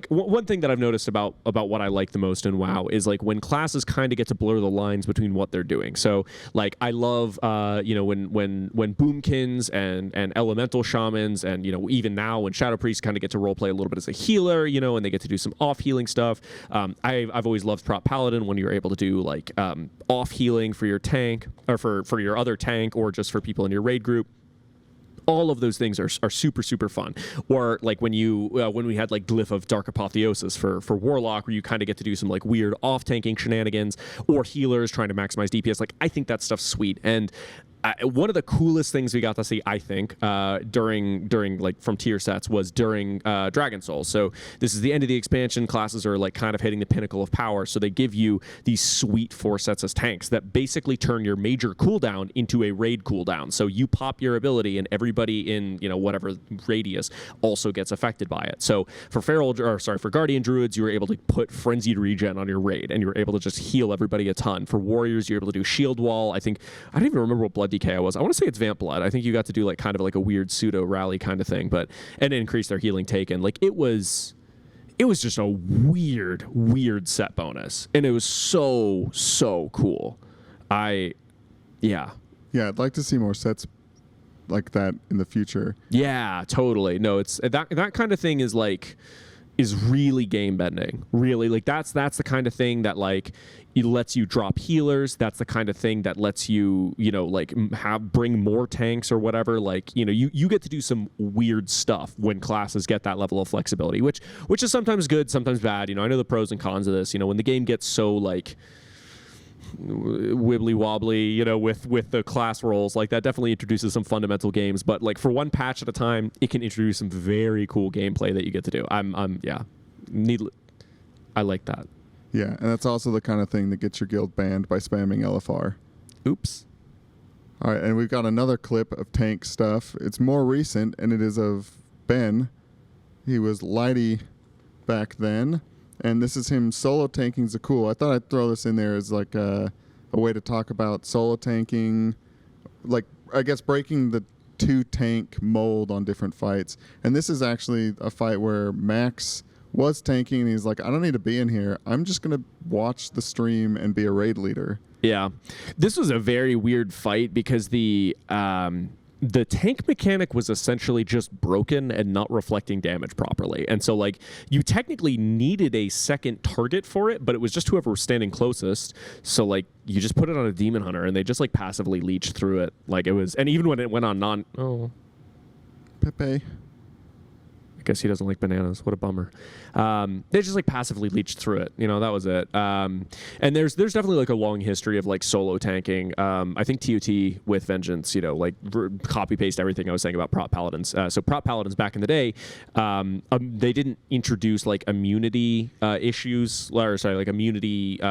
one thing that I've noticed about what I like the most in WoW is like when classes kind of get to blur the lines between what they're doing. So like I love when boomkins and elemental shamans and even now when shadow priests kind of get to roleplay a little bit as a healer, and they get to do some off healing stuff. I've always loved prop paladin when you're able to do like off healing for your tank or for your other tank or just for people in your raid group. All of those things are super, super fun. Or like when we had like Glyph of Dark Apotheosis for Warlock, where you kind of get to do some like weird off-tanking shenanigans, or healers trying to maximize DPS. Like I think that stuff's sweet. And one of the coolest things we got to see, I think, during like from tier sets was during Dragon Soul. So this is the end of the expansion. Classes are like kind of hitting the pinnacle of power. So they give you these sweet 4 sets as tanks that basically turn your major cooldown into a raid cooldown. So you pop your ability, and everybody in whatever radius also gets affected by it. So for Guardian Druids, you were able to put Frenzied Regen on your raid, and you were able to just heal everybody a ton. For Warriors, you're able to do Shield Wall. I don't even remember what Blood DK was. I want to say it's Vamp Blood. I think you got to do like kind of like a weird pseudo rally kind of thing, and increase their healing taken. Like it was just a weird set bonus, and it was so cool. I'd like to see more sets like that in the future. Yeah, totally. No, it's that kind of thing is really game bending. Really, like that's the kind of thing that like it lets you drop healers. That's the kind of thing that lets you bring more tanks or whatever. Like you get to do some weird stuff when classes get that level of flexibility, which is sometimes good, sometimes bad. I know the pros and cons of this. When the game gets so like wibbly wobbly, with the class roles, like that definitely introduces some fundamental games. But like for one patch at a time, it can introduce some very cool gameplay that you get to do. I like that. Yeah, and that's also the kind of thing that gets your guild banned by spamming LFR. Oops. All right, and we've got another clip of tank stuff. It's more recent, and it is of Ben. He was Lighty back then. And this is him solo tanking Zakul. I thought I'd throw this in there as like a way to talk about solo tanking, like I guess breaking the 2-tank mold on different fights. And this is actually a fight where Max was tanking, and he's like, I don't need to be in here. I'm just going to watch the stream and be a raid leader. Yeah. This was a very weird fight because the tank mechanic was essentially just broken and not reflecting damage properly. And so like you technically needed a second target for it, but it was just whoever was standing closest. So like you just put it on a demon hunter and they just like passively leached through it. Like it was, and even when it went on Pepe. I guess he doesn't like bananas. What a bummer. They just like passively leached through it. That was it. And there's definitely like a long history of like solo tanking. I think TOT with Vengeance, like copy paste everything I was saying about prop paladins. So prop paladins back in the day, they didn't introduce like immunity issues, like immunity.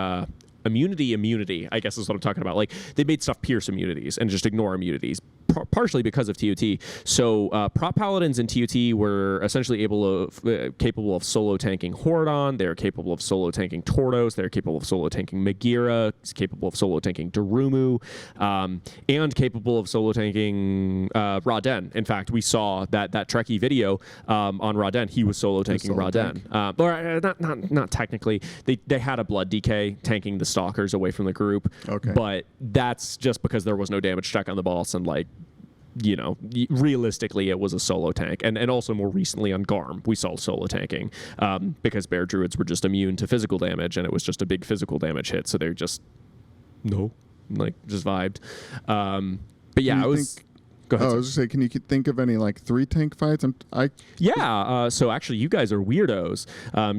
Immunity, I guess is what I'm talking about. Like they made stuff pierce immunities and just ignore immunities. partially because of TOT. So prop paladins in TOT were essentially capable of solo tanking Horadon. They're capable of solo tanking Tordos. They're capable of solo tanking Megira. Capable of solo tanking Darumu, and capable of solo tanking Raden. In fact, we saw that Trekkie video on Raden. He was solo tanking Raden. Or not technically. They had a blood DK tanking the stalkers away from the group. Okay. But that's just because there was no damage check on the boss, and like, you know, realistically it was a solo tank. And also more recently on Garm we saw solo tanking because bear druids were just immune to physical damage, and it was just a big physical damage hit, so they're just just vibed. But yeah, Go ahead. I was just saying, can you think of any like 3 tank fights? So actually, you guys are weirdos.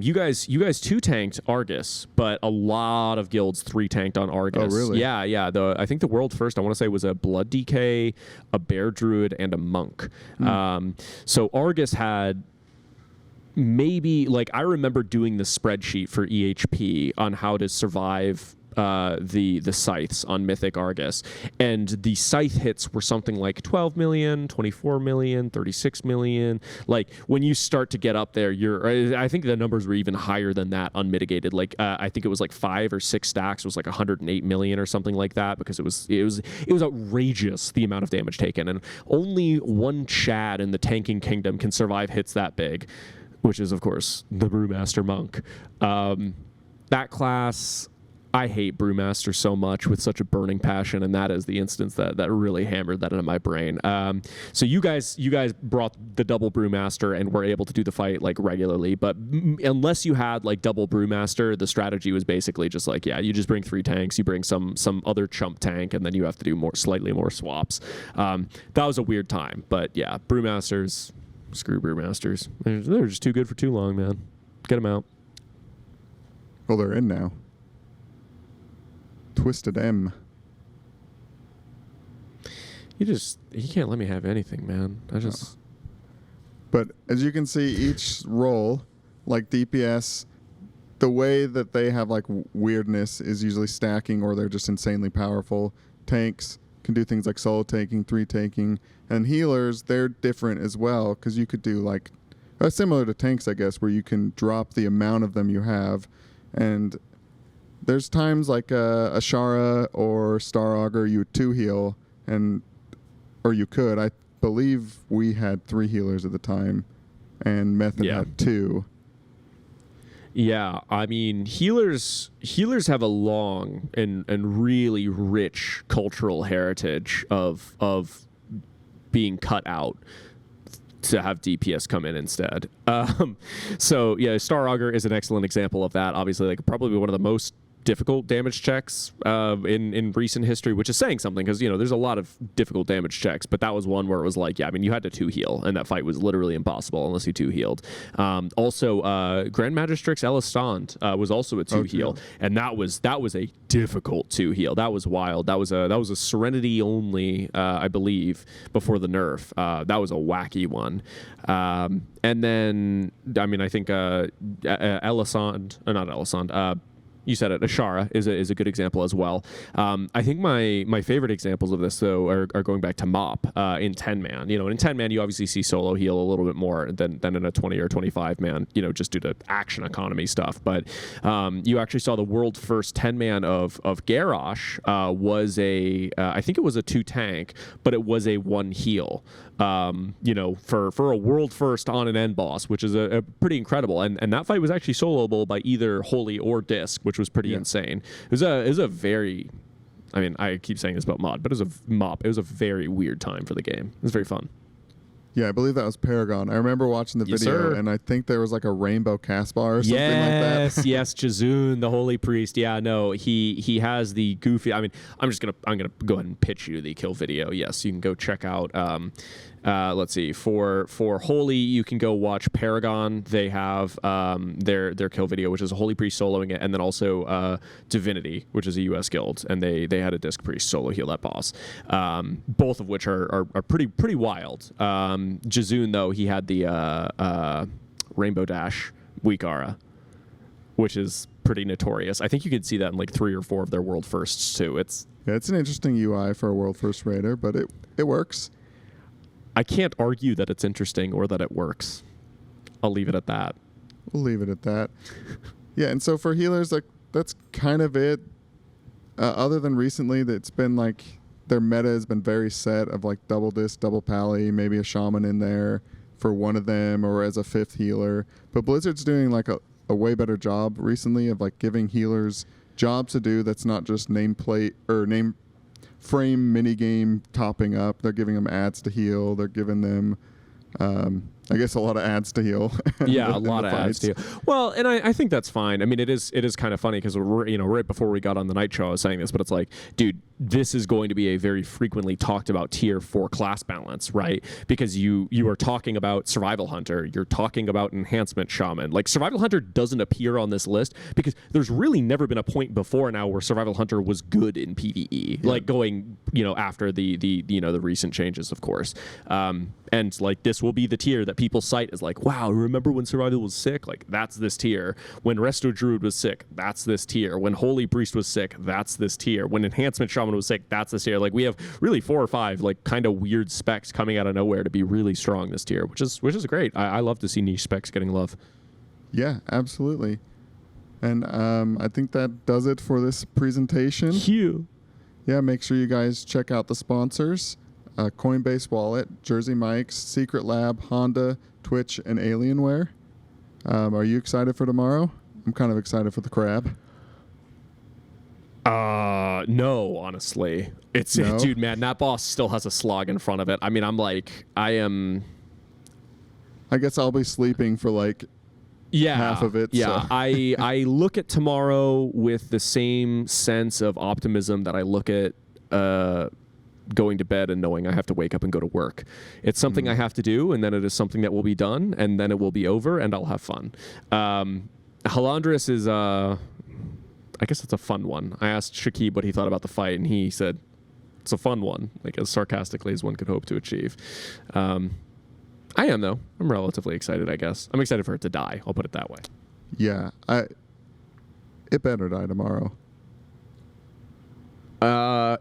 You guys 2 tanked Argus, but a lot of guilds 3 tanked on Argus. Oh, really? Yeah. I think the world first, I want to say, was a Blood DK, a Bear Druid, and a Monk. So Argus had maybe, like, I remember doing the spreadsheet for EHP on how to survive the scythes on Mythic Argus, and the scythe hits were something like 12 million, 24 million, 36 million. Like, when you start to get up there, I think the numbers were even higher than that unmitigated. Like, I think it was like 5 or 6 stacks was like 108 million or something like that, because it was outrageous the amount of damage taken, and only one Chad in the tanking kingdom can survive hits that big, which is of course the Brewmaster Monk. That class, I hate Brewmaster so much with such a burning passion, and that is the instance that really hammered that into my brain. So you guys brought the double Brewmaster and were able to do the fight like regularly, but unless you had like double Brewmaster, the strategy was basically just like, yeah, you just bring 3 tanks, you bring some other chump tank, and then you have to do slightly more swaps. That was a weird time, but yeah, Brewmasters, screw Brewmasters. They're just too good for too long, man. Get them out. Well, they're in now. Twisted M. You can't let me have anything, man. But as you can see, each role, like DPS, the way that they have like weirdness is usually stacking, or they're just insanely powerful. Tanks can do things like solo tanking, 3 tanking, and healers, they're different as well, because you could do like similar to tanks, I guess, where you can drop the amount of them you have, and there's times like Ashara or Star Augur you would 2 heal, or you could. I believe we had 3 healers at the time, and Method had 2. Yeah, I mean, healers have a long and really rich cultural heritage of being cut out to have DPS come in instead. So yeah, Star Augur is an excellent example of that. Obviously, like probably one of the most difficult damage checks in recent history, which is saying something, because, you know, there's a lot of difficult damage checks, but that was one where it was like, yeah, I mean, you had to 2 heal, and that fight was literally impossible unless you 2 healed. Also, Grand Magistrix Elisand was also a 2 heal, and that was a difficult 2 heal. That was wild. That was a Serenity only, I believe, before the nerf. That was a wacky one. And then, I mean, I think Elisand, or not Elisand, you said it, Ashara is a good example as well. I think my favorite examples of this, though, are going back to Mop in 10-man. You know, in 10-man, you obviously see solo heal a little bit more than in a 20 or 25-man, you know, just due to action economy stuff. But you actually saw the world first 10-man of Garrosh was I think it was a 2 tank, but it was a 1 heal. You know, for a world first on an end boss, which is a pretty incredible. And that fight was actually soloable by either Holy or Disc, which was pretty insane. It was a very, I mean, I keep saying this about mod, but it was a very weird time for the game. It was very fun. Yeah, I believe that was Paragon. I remember watching the video, and I think there was like a rainbow Caspar or something like that. Yes, Jazoon, the Holy Priest. Yeah, no, he has the goofy. I mean, I'm gonna go ahead and pitch you the kill video. Yes, you can go check out. Let's see, for Holy, you can go watch Paragon. They have their kill video, which is a Holy Priest soloing it, and then also Divinity, which is a US guild, and they had a Disc Priest solo heal that boss. Both of which are pretty wild. Jazoon, though, he had the Rainbow Dash Weakara, which is pretty notorious. I think you could see that in like 3 or 4 of their world firsts too. It's Yeah, it's an interesting UI for a world first raider, but it works. I can't argue that it's interesting or that it works. I'll leave it at that. We'll leave it at that. Yeah, and so for healers, like that's kind of it. Other than recently, that's been like their meta has been very set of like double disc, double pally, maybe a shaman in there for one of them or as a fifth healer. But Blizzard's doing like a way better job recently of like giving healers jobs to do that's not just nameplate or name frame minigame topping up. They're giving them ads to heal. They're giving them I guess a lot of ads to heal. Yeah, a lot of ads to heal. Well, and I think that's fine. I mean, it is kind of funny because right before we got on the night show, I was saying this, but it's like, dude, this is going to be a very frequently talked about tier for class balance, right? Because you are talking about Survival Hunter, you're talking about Enhancement Shaman. Like Survival Hunter doesn't appear on this list because there's really never been a point before now where Survival Hunter was good in PvE, like going after the recent changes, of course. And like this will be the tier that people cite as like, wow, remember when Survival was sick? Like that's this tier. When Resto Druid was sick, that's this tier. When Holy Priest was sick, that's this tier. When Enhancement Shaman was sick, that's this tier. Like we have really 4 or 5 like kind of weird specs coming out of nowhere to be really strong this tier, which is great. I love to see niche specs getting love. Yeah, absolutely. And I think that does it for this presentation. Cute. Yeah, make sure you guys check out the sponsors. Coinbase Wallet, Jersey Mike's, Secret Lab, Honda, Twitch, and Alienware. Are you excited for tomorrow? I'm kind of excited for the crab. No, honestly. No? Dude, man, that boss still has a slog in front of it. I mean, I guess I'll be sleeping for like half of it. Yeah, so. I look at tomorrow with the same sense of optimism that I look at going to bed and knowing I have to wake up and go to work. It's something I have to do, and then it is something that will be done, and then it will be over, and I'll have fun. Halandris is, I guess it's a fun one. I asked Shakib what he thought about the fight, and he said it's a fun one, like as sarcastically as one could hope to achieve. I am, though. I'm relatively excited, I guess. I'm excited for it to die. I'll put it that way. Yeah, it better die tomorrow.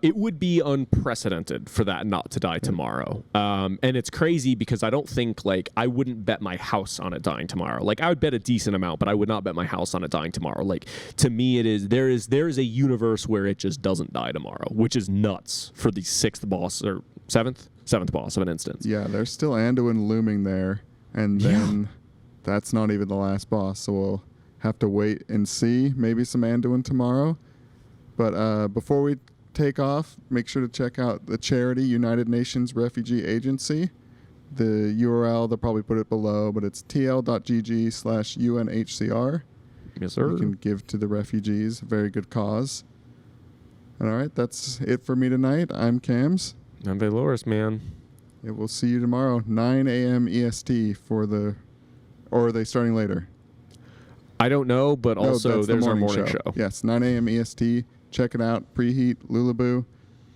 It would be unprecedented for that not to die tomorrow. And it's crazy because I don't think, like, I wouldn't bet my house on it dying tomorrow. Like, I would bet a decent amount, but I would not bet my house on it dying tomorrow. Like, to me, there is a universe where it just doesn't die tomorrow, which is nuts for the 6th boss or 7th boss of an instance. Yeah, there's still Anduin looming there, and then that's not even the last boss, so we'll have to wait and see. Maybe some Anduin tomorrow. But before we take off, make sure to check out the charity United Nations Refugee Agency. The URL, they'll probably put it below, but it's tl.gg/UNHCR. Yes, sir. You can give to the refugees. Very good cause. All right, that's it for me tonight. I'm Kams. I'm Veyloris, man. Yeah, we'll see you tomorrow, 9 a.m. EST for the... Or are they starting later? I don't know, but also that's there's the our morning show. Yes, 9 a.m. EST. Check it out. Preheat, Lulaboo.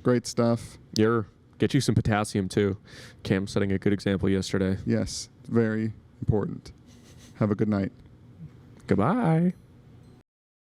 Great stuff. Get you some potassium, too. Cam setting a good example yesterday. Yes, very important. Have a good night. Goodbye.